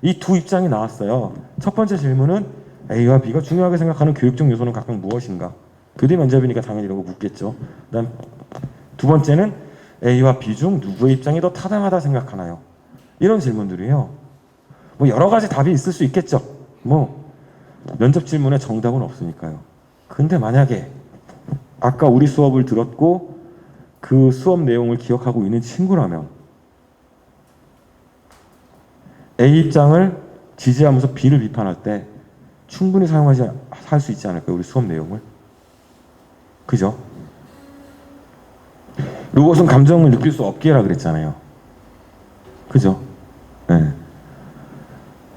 이 두 입장이 나왔어요. 첫 번째 질문은 A와 B가 중요하게 생각하는 교육적 요소는 각각 무엇인가? 교대 면접이니까 당연히 이런 거 묻겠죠. 그다음 두 번째는 A와 B 중 누구의 입장이 더 타당하다 생각하나요? 이런 질문들이에요. 뭐 여러 가지 답이 있을 수 있겠죠. 뭐 면접 질문에 정답은 없으니까요. 근데 만약에 아까 우리 수업을 들었고 그 수업 내용을 기억하고 있는 친구라면 A 입장을 지지하면서 B를 비판할 때 충분히 할 수 있지 않을까요? 우리 수업 내용을. 그죠? 로봇은 감정을 느낄 수 없게라 그랬잖아요. 그죠? 네.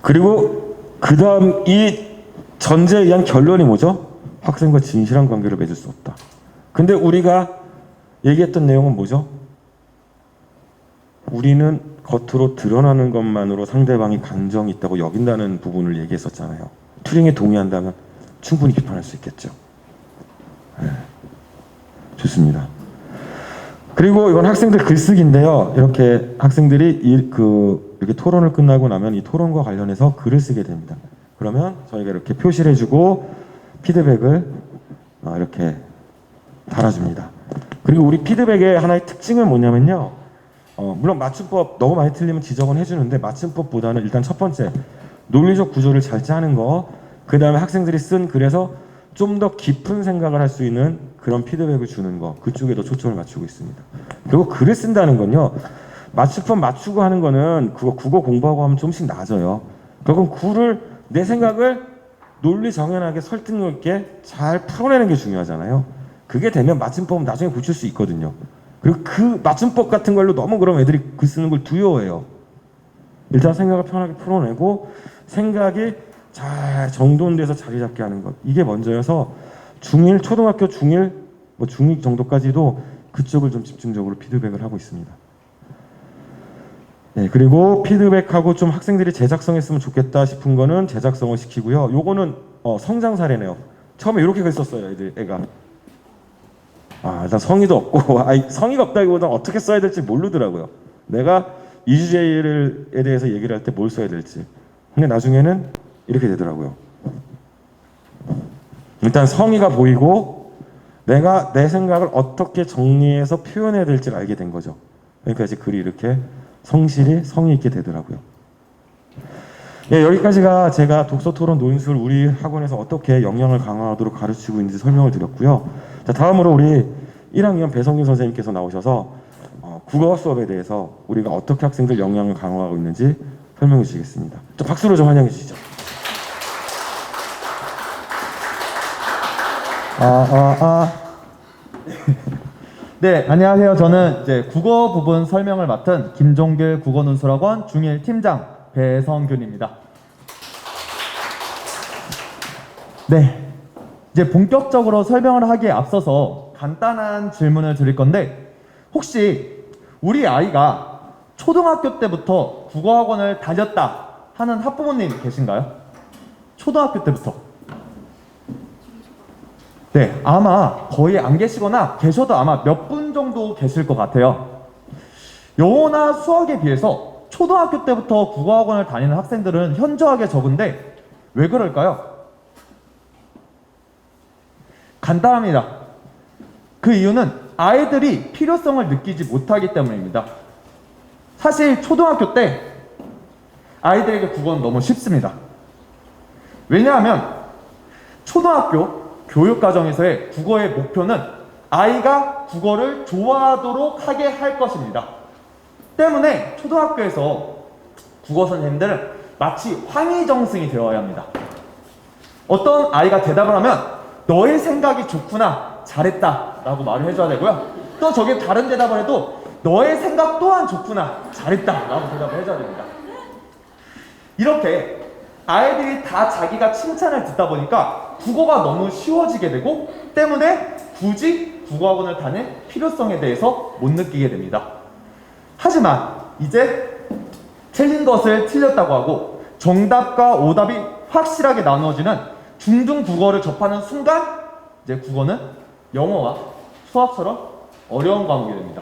그리고 그 다음 이 전제에 의한 결론이 뭐죠? 학생과 진실한 관계를 맺을 수 없다. 근데 우리가 얘기했던 내용은 뭐죠? 우리는 겉으로 드러나는 것만으로 상대방이 감정이 있다고 여긴다는 부분을 얘기했었잖아요. 튜링에 동의한다면 충분히 비판할 수 있겠죠. 네. 좋습니다. 그리고 이건 학생들 글쓰기인데요. 이렇게 학생들이 이렇게 토론을 끝나고 나면 이 토론과 관련해서 글을 쓰게 됩니다. 그러면 저희가 이렇게 표시를 해주고 피드백을 이렇게 달아줍니다. 그리고 우리 피드백의 하나의 특징은 뭐냐면요. 물론 맞춤법 너무 많이 틀리면 지적은 해주는데 맞춤법보다는 일단 첫 번째 논리적 구조를 잘 짜는 거, 그 다음에 학생들이 쓴 글에서 좀 더 깊은 생각을 할 수 있는 그런 피드백을 주는 거, 그쪽에 더 초점을 맞추고 있습니다. 그리고 글을 쓴다는 건요, 맞춤법 맞추고 하는 거는 그거 국어 공부하고 하면 좀씩 낮아요. 그럼 글을 내 생각을 논리 정연하게 설득력 있게 잘 풀어내는 게 중요하잖아요. 그게 되면 맞춤법은 나중에 고칠 수 있거든요. 그리고 그 맞춤법 같은 걸로 너무 그럼 애들이 글 쓰는 걸 두려워해요. 일단 생각을 편하게 풀어내고 생각이 잘 정돈돼서 자리 잡게 하는 것, 이게 먼저여서 중1, 초등학교 중1, 뭐 중2 정도까지도 그쪽을 좀 집중적으로 피드백을 하고 있습니다. 네, 그리고 피드백하고 좀 학생들이 제작성했으면 좋겠다 싶은 거는 제작성을 시키고요. 요거는 성장 사례네요. 처음에 이렇게 글썼어요, 애가. 일단 성의도 없고, 성의가 없다기보다는 어떻게 써야 될지 모르더라고요. 내가 이 주제에 대해서 얘기를 할 때 뭘 써야 될지. 근데 나중에는 이렇게 되더라고요. 일단 성의가 보이고 내가 내 생각을 어떻게 정리해서 표현해야 될지를 알게 된 거죠. 그러니까 이제 글이 이렇게 성실히 성의 있게 되더라고요. 예, 여기까지가 제가 독서토론 노인술 우리 학원에서 어떻게 역량을 강화하도록 가르치고 있는지 설명을 드렸고요. 자, 다음으로 우리 1학년 배성균 선생님께서 나오셔서 국어 수업에 대해서 우리가 어떻게 학생들 역량을 강화하고 있는지 설명해 주시겠습니다. 좀 박수로 좀 환영해 주시죠. 네, 안녕하세요. 저는 이제 국어 부분 설명을 맡은 김종길 국어논술학원 중1 팀장 배성균입니다. 네, 이제 본격적으로 설명을 하기에 앞서서 간단한 질문을 드릴 건데, 혹시 우리 아이가 초등학교 때부터 국어학원을 다녔다 하는 학부모님 계신가요? 초등학교 때부터. 네, 아마 거의 안 계시거나 계셔도 아마 몇 분 정도 계실 것 같아요. 영어나 수학에 비해서 초등학교 때부터 국어학원을 다니는 학생들은 현저하게 적은데 왜 그럴까요? 간단합니다. 그 이유는 아이들이 필요성을 느끼지 못하기 때문입니다. 사실 초등학교 때 아이들에게 국어는 너무 쉽습니다. 왜냐하면 초등학교 교육과정에서의 국어의 목표는 아이가 국어를 좋아하도록 하게 할 것입니다. 때문에 초등학교에서 국어 선생님들은 마치 황희정승이 되어야 합니다. 어떤 아이가 대답을 하면 너의 생각이 좋구나, 잘했다 라고 말을 해줘야 되고요. 또 저게 다른 대답을 해도 너의 생각 또한 좋구나, 잘했다 라고 대답을 해줘야 됩니다. 이렇게 아이들이 다 자기가 칭찬을 듣다 보니까 국어가 너무 쉬워지게 되고, 때문에 굳이 국어학원을 다닐 필요성에 대해서 못 느끼게 됩니다. 하지만 이제 틀린 것을 틀렸다고 하고 정답과 오답이 확실하게 나누어지는 중등 국어를 접하는 순간 이제 국어는 영어와 수학처럼 어려운 과목이 됩니다.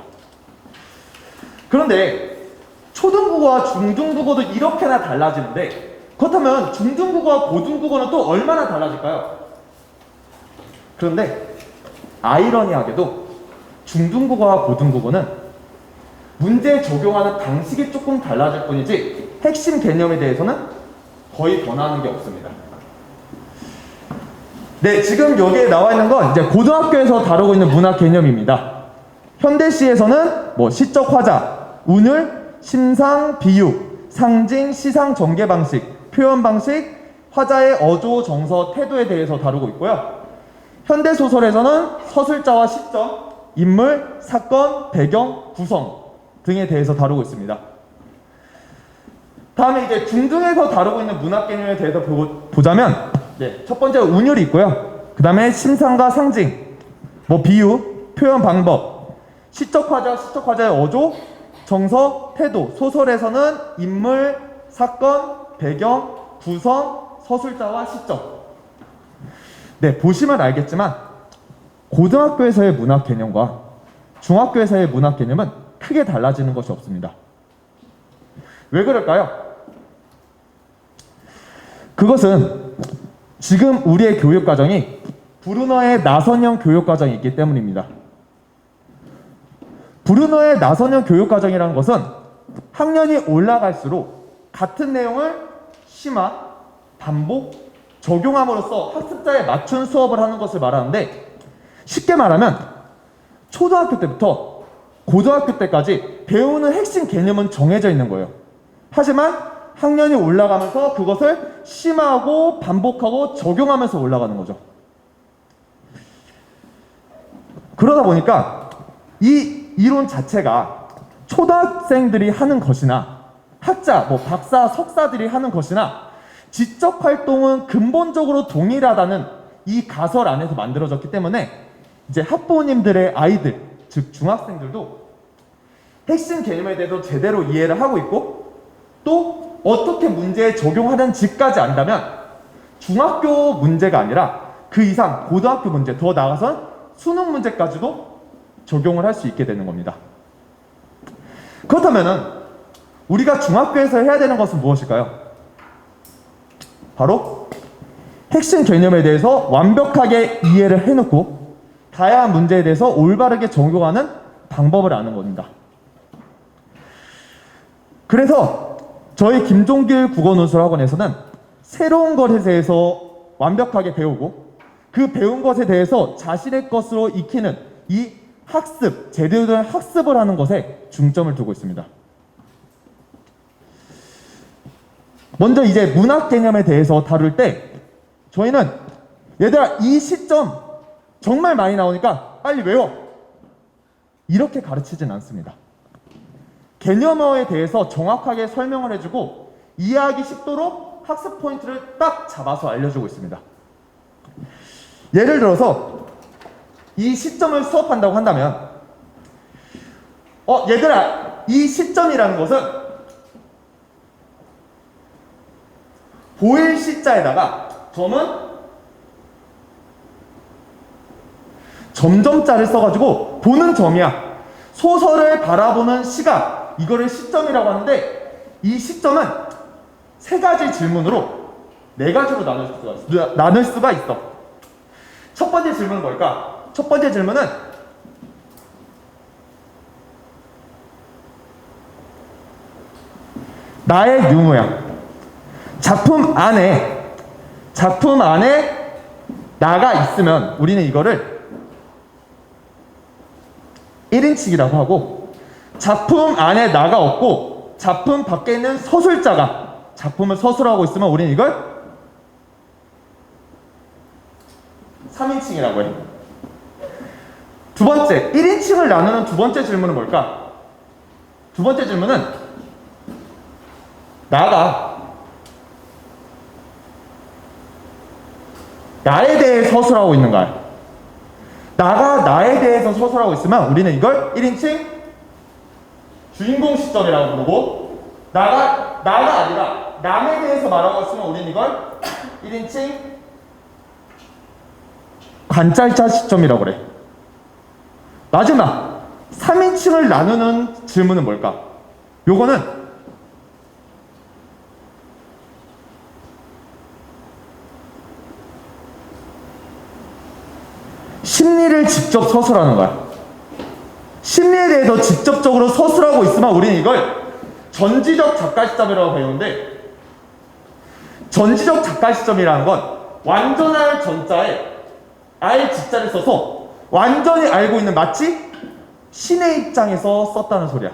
그런데 초등국어와 중등국어도 이렇게나 달라지는데 그렇다면 중등국어와 고등국어는 또 얼마나 달라질까요? 그런데 아이러니하게도 중등국어와 고등국어는 문제 적용하는 방식이 조금 달라질 뿐이지 핵심 개념에 대해서는 거의 변하는 게 없습니다. 네, 지금 여기에 나와 있는 건 이제 고등학교에서 다루고 있는 문학 개념입니다. 현대시에서는 뭐 시적 화자, 운율, 심상, 비유, 상징, 시상, 전개 방식, 표현 방식, 화자의 어조, 정서, 태도에 대해서 다루고 있고요. 현대 소설에서는 서술자와 시점, 인물, 사건, 배경, 구성 등에 대해서 다루고 있습니다. 다음에 이제 중등에서 다루고 있는 문학 개념에 대해서 보자면 첫 번째 운율이 있고요. 그 다음에 심상과 상징, 뭐 비유, 표현 방법, 시적 화자, 시적 화자의 어조, 정서, 태도. 소설에서는 인물, 사건, 배경, 구성, 서술자와 시점. 네, 보시면 알겠지만 고등학교에서의 문학 개념과 중학교에서의 문학 개념은 크게 달라지는 것이 없습니다. 왜 그럴까요? 그것은 지금 우리의 교육과정이 브루너의 나선형 교육과정이 있기 때문입니다. 브루너의 나선형 교육과정이라는 것은 학년이 올라갈수록 같은 내용을 심화, 반복, 적용함으로써 학습자에 맞춘 수업을 하는 것을 말하는데 쉽게 말하면 초등학교 때부터 고등학교 때까지 배우는 핵심 개념은 정해져 있는 거예요. 하지만 학년이 올라가면서 그것을 심화하고 반복하고 적용하면서 올라가는 거죠. 그러다 보니까 이 이론 자체가 초등학생들이 하는 것이나 학자, 뭐 박사, 석사들이 하는 것이나 지적 활동은 근본적으로 동일하다는 이 가설 안에서 만들어졌기 때문에 이제 학부모님들의 아이들, 즉 중학생들도 핵심 개념에 대해서 제대로 이해를 하고 있고 또 어떻게 문제에 적용하는지까지 안다면 중학교 문제가 아니라 그 이상 고등학교 문제, 더 나아가선 수능 문제까지도 적용을 할 수 있게 되는 겁니다. 그렇다면은 우리가 중학교에서 해야 되는 것은 무엇일까요? 바로 핵심 개념에 대해서 완벽하게 이해를 해놓고 다양한 문제에 대해서 올바르게 적용하는 방법을 아는 겁니다. 그래서 저희 김종길 국어논술학원에서는 새로운 것에 대해서 완벽하게 배우고 그 배운 것에 대해서 자신의 것으로 익히는 이 학습, 제대로 된 학습을 하는 것에 중점을 두고 있습니다. 먼저 이제 문학 개념에 대해서 다룰 때 저희는 얘들아 이 시점 정말 많이 나오니까 빨리 외워 이렇게 가르치진 않습니다. 개념어에 대해서 정확하게 설명을 해주고 이해하기 쉽도록 학습 포인트를 딱 잡아서 알려주고 있습니다. 예를 들어서 이 시점을 수업한다고 한다면 얘들아 이 시점이라는 것은 보일 시자에다가 점은 점점자를 써가지고 보는 점이야. 소설을 바라보는 시각, 이거를 시점이라고 하는데 이 시점은 세 가지 질문으로 네 가지로 나눌 수가 있어. 첫 번째 질문은 뭘까? 첫 번째 질문은 나의 유무야. 작품 안에 나가 있으면 우리는 이거를 1인칭이라고 하고 작품 안에 나가 없고 작품 밖에 있는 서술자가 작품을 서술하고 있으면 우리는 이걸 3인칭이라고 해. 두 번째, 1인칭을 나누는 두 번째 질문은 뭘까? 두 번째 질문은 나가 나에 대해 서술하고 있는 거야. 나가 나에 대해서 서술하고 있으면 우리는 이걸 1인칭 주인공 시점이라고 부르고 나가 아니라 남에 대해서 말하고 있으면 우리는 이걸 1인칭 관찰자 시점이라고 그래. 마지막 3인칭을 나누는 질문은 뭘까? 요거는 심리를 직접 서술하는 거야. 심리에 대해서 직접적으로 서술하고 있으면 우리는 이걸 전지적 작가 시점이라고 배우는데, 전지적 작가 시점이라는 건 완전할 전자에 알 직자를 써서 완전히 알고 있는, 마치 신의 입장에서 썼다는 소리야.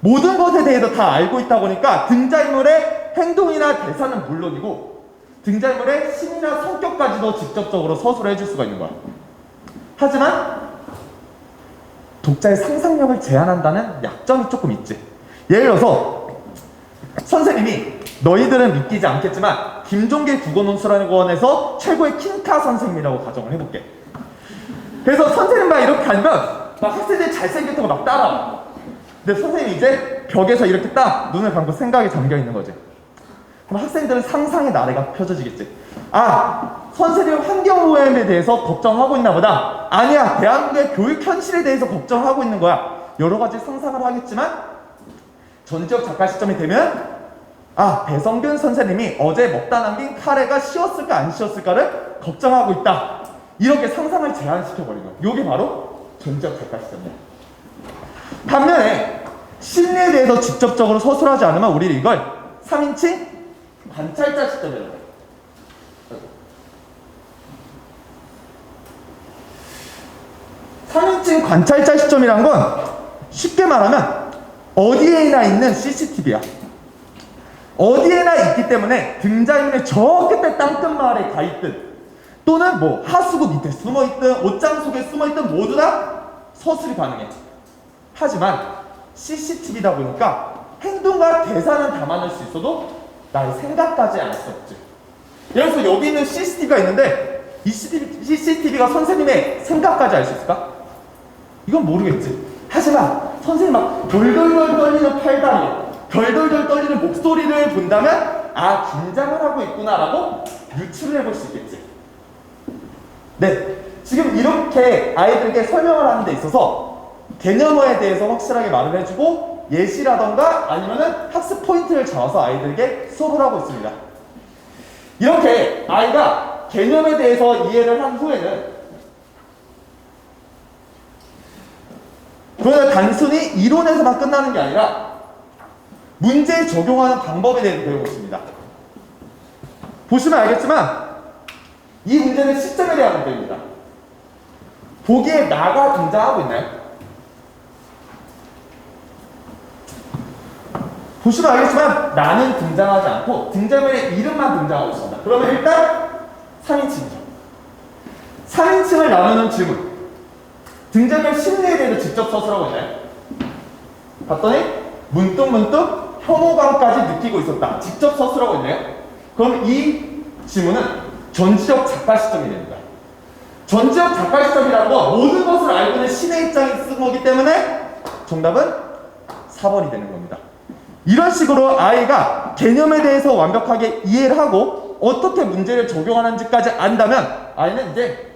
모든 것에 대해서 다 알고 있다 보니까 등장인물의 행동이나 대사는 물론이고 등장인물의 심이나 성격까지도 직접적으로 서술해 줄 수가 있는 거야. 하지만 독자의 상상력을 제한한다는 약점이 조금 있지. 예를 들어서 선생님이, 너희들은 믿기지 않겠지만 김종길 국어논술학원에서 최고의 킹카 선생님이라고 가정을 해볼게. 그래서 선생님 막 이렇게 하면 막 학생들이 잘생겼다고 막 따라와. 근데 선생님이 이제 벽에서 이렇게 딱 눈을 감고 생각에 잠겨 있는 거지. 그럼 학생들은 상상의 나래가 펼쳐지겠지. 아, 선생님 환경오염에 대해서 걱정하고 있나 보다. 아니야, 대한민국의 교육 현실에 대해서 걱정하고 있는 거야. 여러 가지 상상을 하겠지만 전지적 작가 시점이 되면, 아, 배성균 선생님이 어제 먹다 남긴 카레가 쉬었을까 안 쉬었을까를 걱정하고 있다. 이렇게 상상을 제한시켜버리는 거야. 이게 바로 전지적 작가 시점이야. 반면에 심리에 대해서 직접적으로 서술하지 않으면 우리는 이걸 3인칭 관찰자 시점이라고 해요. 3인칭 관찰자 시점이란 건 쉽게 말하면 어디에나 있는 CCTV야. 어디에나 있기 때문에 등장인물이 저 끝에 땅끝마을에 가 있든 또는 뭐 하수구 밑에 숨어있든 옷장 속에 숨어있든 모두 다 서술이 가능해. 하지만 CCTV다 보니까 행동과 대사는 담아낼 수 있어도 나의 생각까지 알 수 없지. 예를 들어서 여기 있는 CCTV가 있는데 이 CCTV가 선생님의 생각까지 알 수 있을까? 이건 모르겠지. 하지만 선생님 막 덜덜덜 떨리는 팔다리, 덜덜덜 떨리는 목소리를 본다면 아, 긴장을 하고 있구나라고 유추를 해볼 수 있겠지. 네, 지금 이렇게 아이들에게 설명을 하는 데 있어서 개념어에 대해서 확실하게 말을 해주고 예시라던가 아니면은 학습 포인트를 잡아서 아이들에게 수업을 하고 있습니다. 이렇게 아이가 개념에 대해서 이해를 한 후에는 그러나 단순히 이론에서만 끝나는 게 아니라 문제에 적용하는 방법에 대해서 배우고 있습니다. 보시면 알겠지만 이 문제는 시점에 대한 문제입니다. 보기에 나가 등장하고 있나요? 보시면 알겠지만 나는 등장하지 않고 등장인물의 이름만 등장하고 있습니다. 그러면 일단 3인칭이죠. 3인칭을 나누는 질문. 등장인물 심리에 대해서 직접 서술하고 있나요? 봤더니 문득문득 혐오감까지 느끼고 있었다. 직접 서술하고 있나요? 그럼 이 질문은 전지적 작가 시점이 됩니다. 전지적 작가 시점이라는 건 모든 것을 알고 있는 신의 입장에 쓴 거기 때문에 정답은 4번이 되는 겁니다. 이런 식으로 아이가 개념에 대해서 완벽하게 이해를 하고 어떻게 문제를 적용하는지까지 안다면 아이는 이제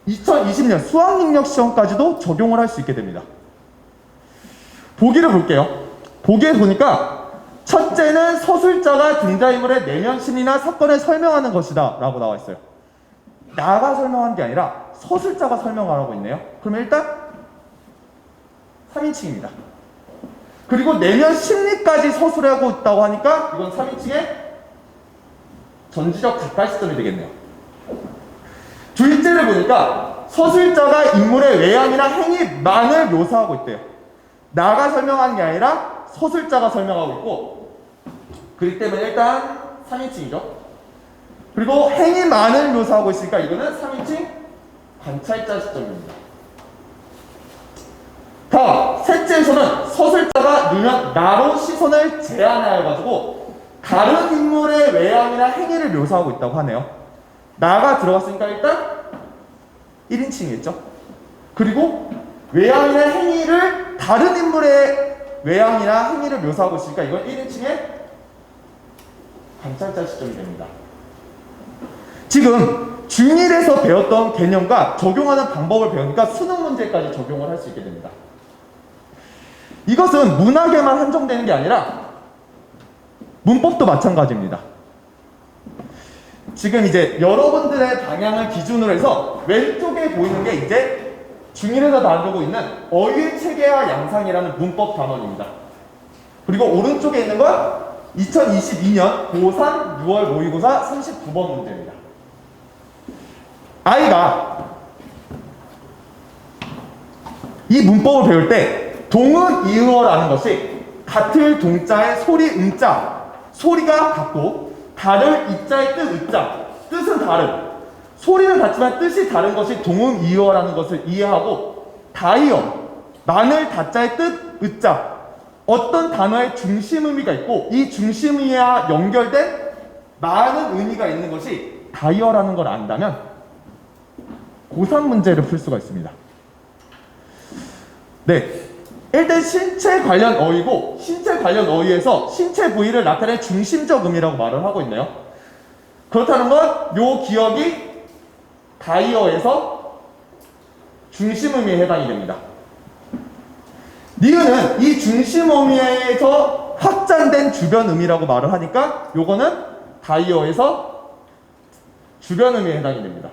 2020년 수학능력 시험까지도 적용을 할 수 있게 됩니다. 보기를 볼게요. 보기에 보니까 첫째는 서술자가 등장인물의 내면 심리나 사건을 설명하는 것이다 라고 나와 있어요. 나가 설명한 게 아니라 서술자가 설명하라고 있네요. 그러면 일단 3인칭입니다. 그리고 내면 심리까지 서술하고 있다고 하니까 이건 3인칭의 전지적 작가 시점이 되겠네요. 둘째를 보니까 서술자가 인물의 외향이나 행위만을 묘사하고 있대요. 나가 설명하는 게 아니라 서술자가 설명하고 있고, 그렇기 때문에 일단 3인칭이죠. 그리고 행위만을 묘사하고 있으니까 이거는 3인칭 관찰자 시점입니다. 다음, 셋째에서는 서술자가 누면 나로 시선을 제한하여가지고 다른 인물의 외향이나 행위를 묘사하고 있다고 하네요. 나가 들어갔으니까 일단 1인칭이겠죠. 그리고 외향이나 행위를 다른 인물의 외향이나 행위를 묘사하고 있으니까 이건 1인칭의 관찰자 시점이 됩니다. 지금 중1에서 배웠던 개념과 적용하는 방법을 배우니까 수능 문제까지 적용을 할 수 있게 됩니다. 이것은 문학에만 한정되는 게 아니라 문법도 마찬가지입니다. 지금 이제 여러분들의 방향을 기준으로 해서 왼쪽에 보이는 게 이제 중1에서 다루고 있는 어휘 체계와 양상이라는 문법 단원입니다. 그리고 오른쪽에 있는 건 2022년 고3 6월 모의고사 39번 문제입니다. 아이가 이 문법을 배울 때 동은 이의어라는 것이 같을 동자의 소리 음자, 소리가 같고 다를 이자의 뜻 의자, 뜻은 다른, 소리는 같지만 뜻이 다른 것이 동음 이의어라는 것을 이해하고 다이어, 마늘 다자의 뜻 의자, 어떤 단어의 중심 의미가 있고 이 중심 의미와 연결된 많은 의미가 있는 것이 다이어라는 걸 안다면 고3 문제를 풀 수가 있습니다. 네, 일단 신체 관련 어휘고 신체 관련 어휘에서 신체 부위를 나타낸 중심적 의미라고 말을 하고 있네요. 그렇다는 건 요 기억이 다이어에서 중심 의미에 해당이 됩니다. 니은은 이 중심 의미에서 확장된 주변 의미라고 말을 하니까 요거는 다이어에서 주변 의미에 해당이 됩니다.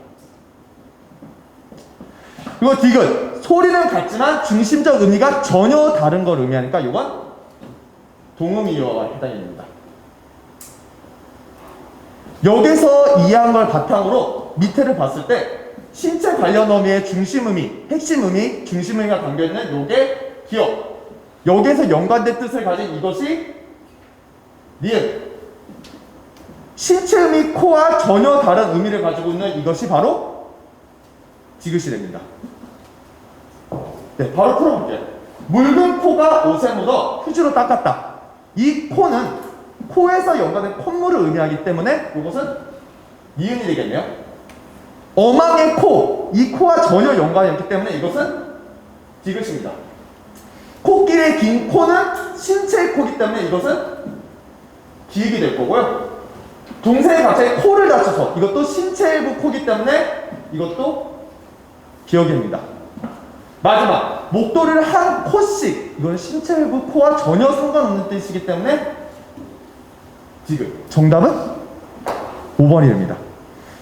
그리고 디귿, 소리는 같지만 중심적 의미가 전혀 다른 걸 의미하니까 이건 동음이어가 해당이 됩니다. 여기서 이해한 걸 바탕으로 밑에를 봤을 때 신체 관련 어미의 중심 의미, 핵심 의미, 중심 의미가 담겨있는 요게 기억, 여기에서 연관된 뜻을 가진 이것이 니은, 신체 의미 코와 전혀 다른 의미를 가지고 있는 이것이 바로 디귿이 됩니다. 네, 바로 풀어볼게요. 묽은 코가 옷에 묻어 휴지로 닦았다. 이 코는 코에서 연관된 콧물을 의미하기 때문에 이것은 니은이 되겠네요. 어망의 코, 이 코와 전혀 연관이 없기 때문에 이것은 디귿입니다. 코끼리의 긴 코는 신체의 코이기 때문에 이것은 기획이 될 거고요. 동생이 갑자기 코를 다쳐서 이것도 신체 일부 코이기 때문에 이것도 기억입니다. 마지막, 목도리를 한 코씩, 이건 신체 일부 코와 전혀 상관없는 뜻이기 때문에 디귿. 정답은 5번이 됩니다.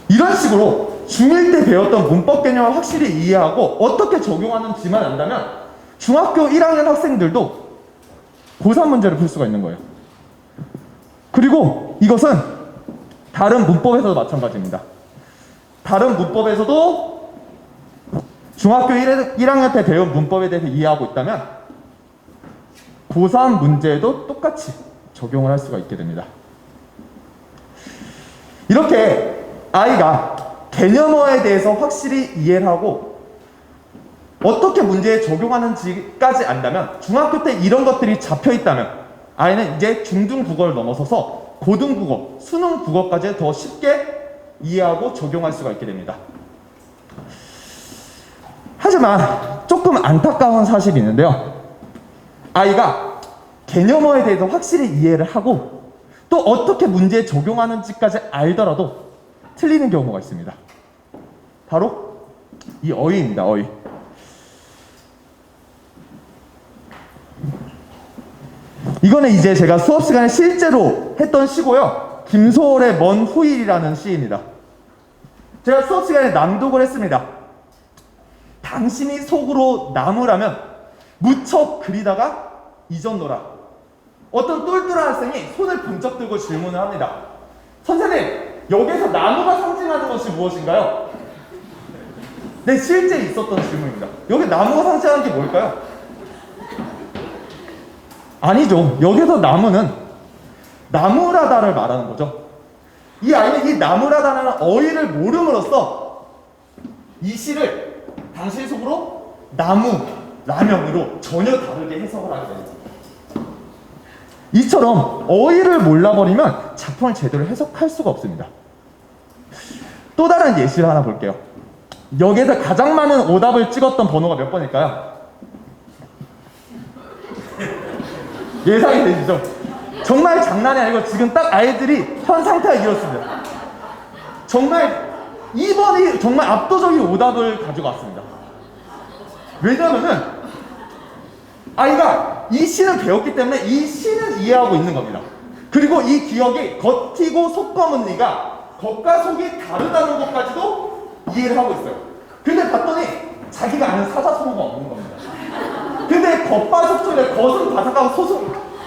이런 식으로 중1 때 배웠던 문법 개념을 확실히 이해하고 어떻게 적용하는지만 안다면 중학교 1학년 학생들도 고3 문제를 풀 수가 있는 거예요. 그리고 이것은 다른 문법에서도 마찬가지입니다. 다른 문법에서도 중학교 1학년 때 배운 문법에 대해서 이해하고 있다면 고3 문제에도 똑같이 적용을 할 수가 있게 됩니다. 이렇게 아이가 개념어에 대해서 확실히 이해를 하고 어떻게 문제에 적용하는지까지 안다면 중학교 때 이런 것들이 잡혀 있다면 아이는 이제 중등 국어를 넘어서서 고등 국어, 수능 국어까지 더 쉽게 이해하고 적용할 수가 있게 됩니다. 하지만 조금 안타까운 사실이 있는데요. 아이가 개념어에 대해서 확실히 이해를 하고 또 어떻게 문제에 적용하는지까지 알더라도 틀리는 경우가 있습니다. 바로 이 어휘입니다. 어휘. 이거는 이제 제가 수업 시간에 실제로 했던 시고요. 김소월의 먼 후일이라는 시입니다. 제가 수업 시간에 낭독을 했습니다. 당신이 속으로 나무라면 무척 그리다가 잊었노라. 어떤 똘똘한 학생이 손을 번쩍 들고 질문을 합니다. 선생님, 여기서 나무가 상징하는 것이 무엇인가요? 네, 실제 있었던 질문입니다. 여기 나무가 상징하는 게 뭘까요? 아니죠. 여기서 나무는 나무라다를 말하는 거죠. 이 아이는 이 나무라다라는 어휘를 모름으로써 이 시를 당신 속으로 나무, 라면으로 전혀 다르게 해석을 하게 됩니다. 이처럼 어휘를 몰라버리면 작품을 제대로 해석할 수가 없습니다. 또 다른 예시를 하나 볼게요. 여기에서 가장 많은 오답을 찍었던 번호가 몇 번일까요? 예상이 되시죠? 정말 장난이 아니고 지금 딱 아이들이 현 상태가 이렇습니다. 정말 2번이 정말 압도적인 오답을 가지고 왔습니다. 왜냐면은 아이가 이 시는 배웠기 때문에 이 시는 이해하고 있는 겁니다. 그리고 이 기억이 겉이고 속과문리가 겉과 속이 다르다는 것까지도 이해를 하고 있어요. 근데 봤더니 자기가 아는 사자성어가 없는 겁니다. 근데 겉과 속 쪽에 겉은 바삭하고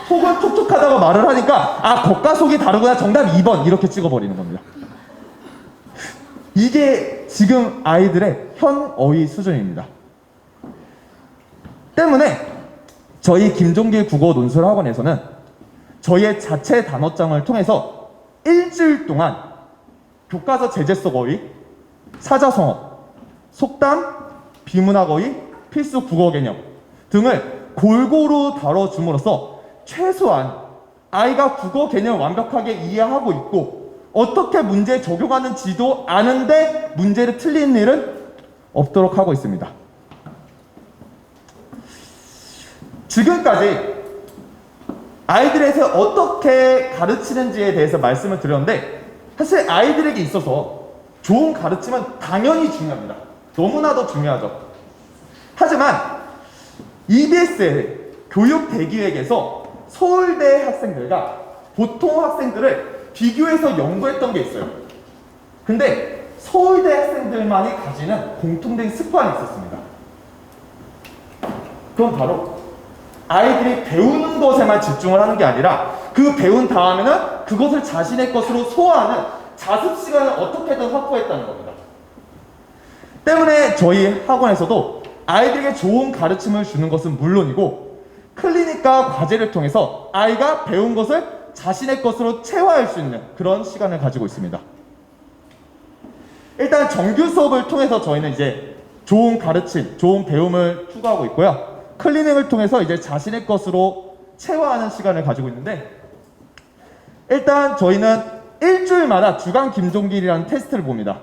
속은 촉촉하다고 말을 하니까 아, 겉과 속이 다르구나, 정답 2번 이렇게 찍어버리는 겁니다. 이게 지금 아이들의 현 어휘 수준입니다. 때문에 저희 김종길 국어 논술 학원에서는 저희의 자체 단어장을 통해서 일주일 동안 교과서 제재 속 어휘, 사자성어, 속담, 비문학 어휘, 필수 국어 개념 등을 골고루 다뤄줌으로써 최소한 아이가 국어 개념을 완벽하게 이해하고 있고 어떻게 문제에 적용하는지도 아는데 문제를 틀리는 일은 없도록 하고 있습니다. 지금까지 아이들에게 어떻게 가르치는지에 대해서 말씀을 드렸는데 사실 아이들에게 있어서 좋은 가르침은 당연히 중요합니다. 너무나도 중요하죠. 하지만 EBS의 교육대기획에서 서울대 학생들과 보통 학생들을 비교해서 연구했던 게 있어요. 근데 서울대 학생들만이 가지는 공통된 습관이 있었습니다. 그건 바로 아이들이 배우는 것에만 집중을 하는 게 아니라 그 배운 다음에는 그것을 자신의 것으로 소화하는 자습 시간을 어떻게든 확보했다는 겁니다. 때문에 저희 학원에서도 아이들에게 좋은 가르침을 주는 것은 물론이고 클리닉과 과제를 통해서 아이가 배운 것을 자신의 것으로 체화할 수 있는 그런 시간을 가지고 있습니다. 일단 정규 수업을 통해서 저희는 이제 좋은 가르침, 좋은 배움을 추구하고 있고요. 클리닉을 통해서 이제 자신의 것으로 체화하는 시간을 가지고 있는데 일단 저희는 일주일마다 주간 김종길이라는 테스트를 봅니다.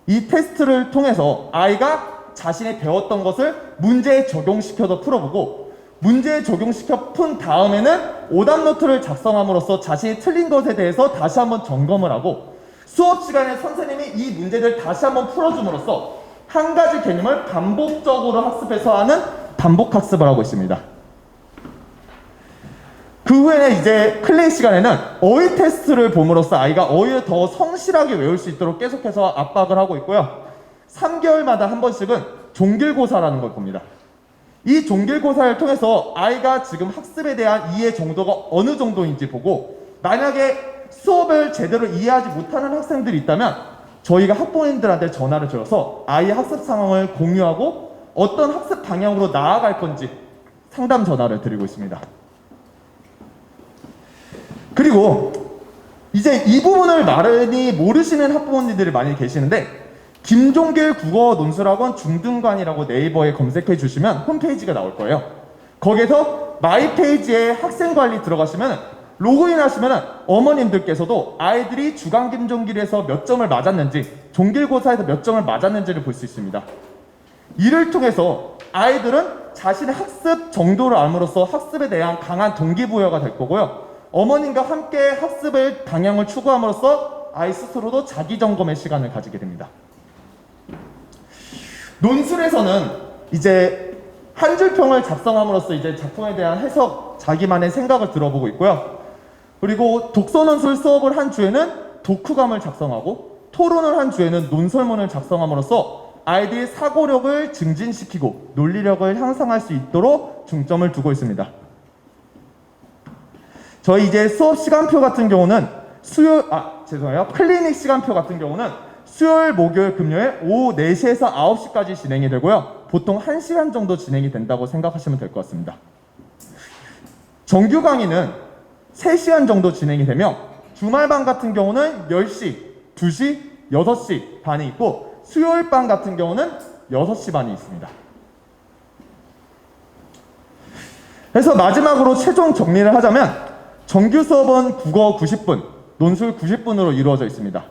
이 테스트를 통해서 아이가 자신이 배웠던 것을 문제에 적용시켜서 풀어보고 문제에 적용시켜 푼 다음에는 오답 노트를 작성함으로써 자신이 틀린 것에 대해서 다시 한번 점검을 하고 수업 시간에 선생님이 이 문제를 다시 한번 풀어줌으로써 한 가지 개념을 반복적으로 학습해서 하는 반복학습을 하고 있습니다. 그 후에는 이제 클래스 시간에는 어휘 테스트를 봄으로써 아이가 어휘를 더 성실하게 외울 수 있도록 계속해서 압박을 하고 있고요. 3개월마다 한 번씩은 종길고사라는 걸 봅니다. 이 종길고사를 통해서 아이가 지금 학습에 대한 이해 정도가 어느 정도인지 보고 만약에 수업을 제대로 이해하지 못하는 학생들이 있다면 저희가 학부모님들한테 전화를 드려서 아이의 학습 상황을 공유하고 어떤 학습 방향으로 나아갈 건지 상담 전화를 드리고 있습니다. 그리고 이제 이 부분을 많이 모르시는 학부모님들이 많이 계시는데 김종길 국어 논술학원 중등반이라고 네이버에 검색해 주시면 홈페이지가 나올 거예요. 거기서 마이 페이지에 학생 관리 들어가시면 로그인 하시면 어머님들께서도 아이들이 주간 김종길에서 몇 점을 맞았는지 종길고사에서 몇 점을 맞았는지를 볼 수 있습니다. 이를 통해서 아이들은 자신의 학습 정도를 알므로써 학습에 대한 강한 동기부여가 될 거고요. 어머님과 함께 학습의 방향을 추구함으로써 아이 스스로도 자기 점검의 시간을 가지게 됩니다. 논술에서는 이제 한 줄평을 작성함으로써 이제 작품에 대한 해석, 자기만의 생각을 들어보고 있고요. 그리고 독서논술 수업을 한 주에는 독후감을 작성하고 토론을 한 주에는 논설문을 작성함으로써 아이들이 사고력을 증진시키고 논리력을 향상할 수 있도록 중점을 두고 있습니다. 저희 이제 수업 시간표 같은 경우는 클리닉 시간표 같은 경우는 수요일, 목요일, 금요일 오후 4시에서 9시까지 진행이 되고요. 보통 1시간 정도 진행이 된다고 생각하시면 될 것 같습니다. 정규 강의는 3시간 정도 진행이 되며 주말반 같은 경우는 10시, 2시, 6시 반이 있고 수요일 반 같은 경우는 6시 반이 있습니다. 그래서 마지막으로 최종 정리를 하자면 정규 수업은 국어 90분, 논술 90분으로 이루어져 있습니다.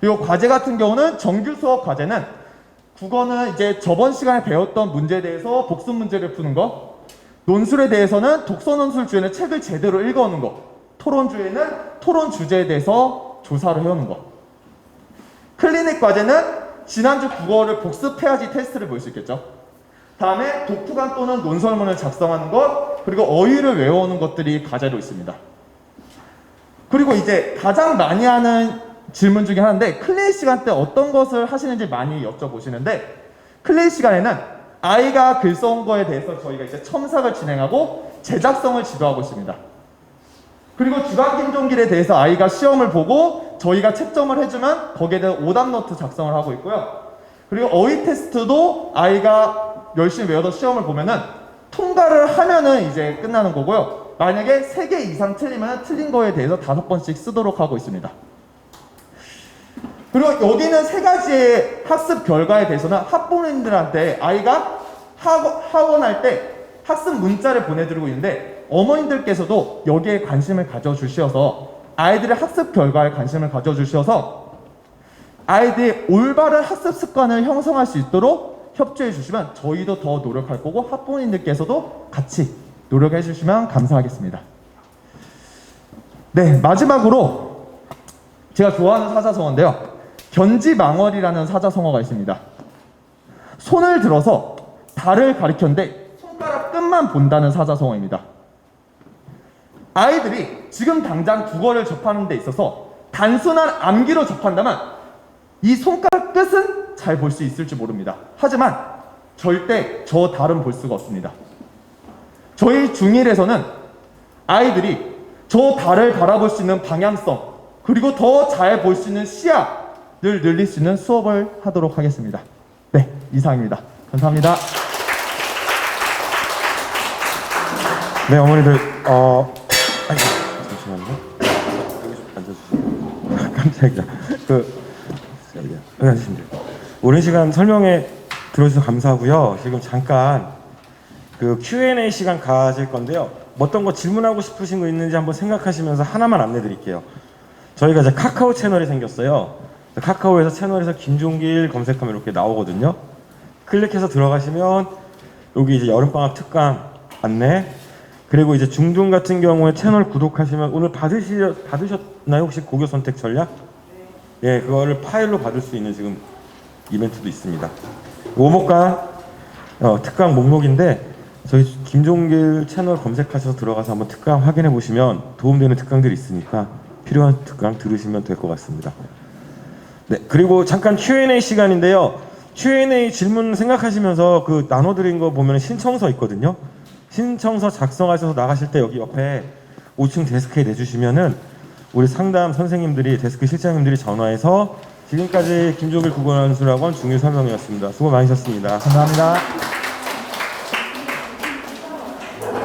그리고 과제 같은 경우는 정규 수업 과제는 국어는 이제 저번 시간에 배웠던 문제에 대해서 복습 문제를 푸는 거, 논술에 대해서는 독서 논술 주에는 책을 제대로 읽어오는 거, 토론 주에는 토론 주제에 대해서 조사를 해오는 거. 클리닉 과제는 지난주 국어를 복습해야지 테스트를 볼 수 있겠죠. 다음에 독후감 또는 논설문을 작성하는 것, 그리고 어휘를 외워오는 것들이 과제로 있습니다. 그리고 이제 가장 많이 하는 질문 중에 하나인데, 클리닉 시간 때 어떤 것을 하시는지 많이 여쭤보시는데, 클리닉 시간에는 아이가 글 써온 거에 대해서 저희가 이제 첨삭을 진행하고 제작성을 지도하고 있습니다. 그리고 주간 김종길에 대해서 아이가 시험을 보고 저희가 채점을 해주면 거기에 대한 오답 노트 작성을 하고 있고요. 그리고 어휘 테스트도 아이가 열심히 외워서 시험을 보면은 통과를 하면은 이제 끝나는 거고요. 만약에 3개 이상 틀리면 틀린 거에 대해서 5번씩 쓰도록 하고 있습니다. 그리고 여기는 3가지의 학습 결과에 대해서는 학부모님들한테 아이가 하원할 때 학습 문자를 보내드리고 있는데, 어머님들께서도 여기에 관심을 가져주셔서 아이들의 학습 결과에 관심을 가져주셔서 아이들의 올바른 학습 습관을 형성할 수 있도록 협조해 주시면 저희도 더 노력할 거고, 학부모님들께서도 같이 노력해 주시면 감사하겠습니다. 네, 마지막으로 제가 좋아하는 사자성어인데요, 견지망얼이라는 사자성어가 있습니다. 손을 들어서 달을 가리켰는데 손가락 끝만 본다는 사자성어입니다. 아이들이 지금 당장 국어를 접하는 데 있어서 단순한 암기로 접한다면 이 손가락 끝은 잘 볼 수 있을지 모릅니다. 하지만 절대 저 달은 볼 수가 없습니다. 저희 중1에서는 아이들이 저 달을 바라볼 수 있는 방향성, 그리고 더 잘 볼 수 있는 시야를 늘릴 수 있는 수업을 하도록 하겠습니다. 네, 이상입니다. 감사합니다. 네, 어머니들, 아이고, 잠시만요. 여기 좀 앉아주세요. 깜짝이야. 여기 앉으시면 돼요. 오랜 시간 설명해 들어주셔서 감사하고요. 지금 잠깐 그 Q&A 시간 가질 건데요. 어떤 거 질문하고 싶으신 거 있는지 한번 생각하시면서 하나만 안내 드릴게요. 저희가 이제 카카오 채널이 생겼어요. 카카오에서 채널에서 김종길 검색하면 이렇게 나오거든요. 클릭해서 들어가시면 여기 이제 여름방학 특강 안내, 그리고 이제 중등 같은 경우에 채널 구독하시면 오늘 받으셨나요? 혹시 고교 선택 전략? 예, 그거를 파일로 받을 수 있는 지금 이벤트도 있습니다. 오목강 특강 목록인데 저희 김종길 채널 검색하셔서 들어가서 한번 특강 확인해 보시면 도움되는 특강들이 있으니까 필요한 특강 들으시면 될 것 같습니다. 네, 그리고 잠깐 Q&A 시간인데요. Q&A 질문 생각하시면서 그 나눠드린 거 보면 신청서 있거든요. 신청서 작성하셔서 나가실 때 여기 옆에 5층 데스크에 내주시면은 우리 상담 선생님들이, 데스크 실장님들이 전화해서, 지금까지 김종길 국어연수학원 중일 설명이었습니다. 수고 많으셨습니다. 감사합니다.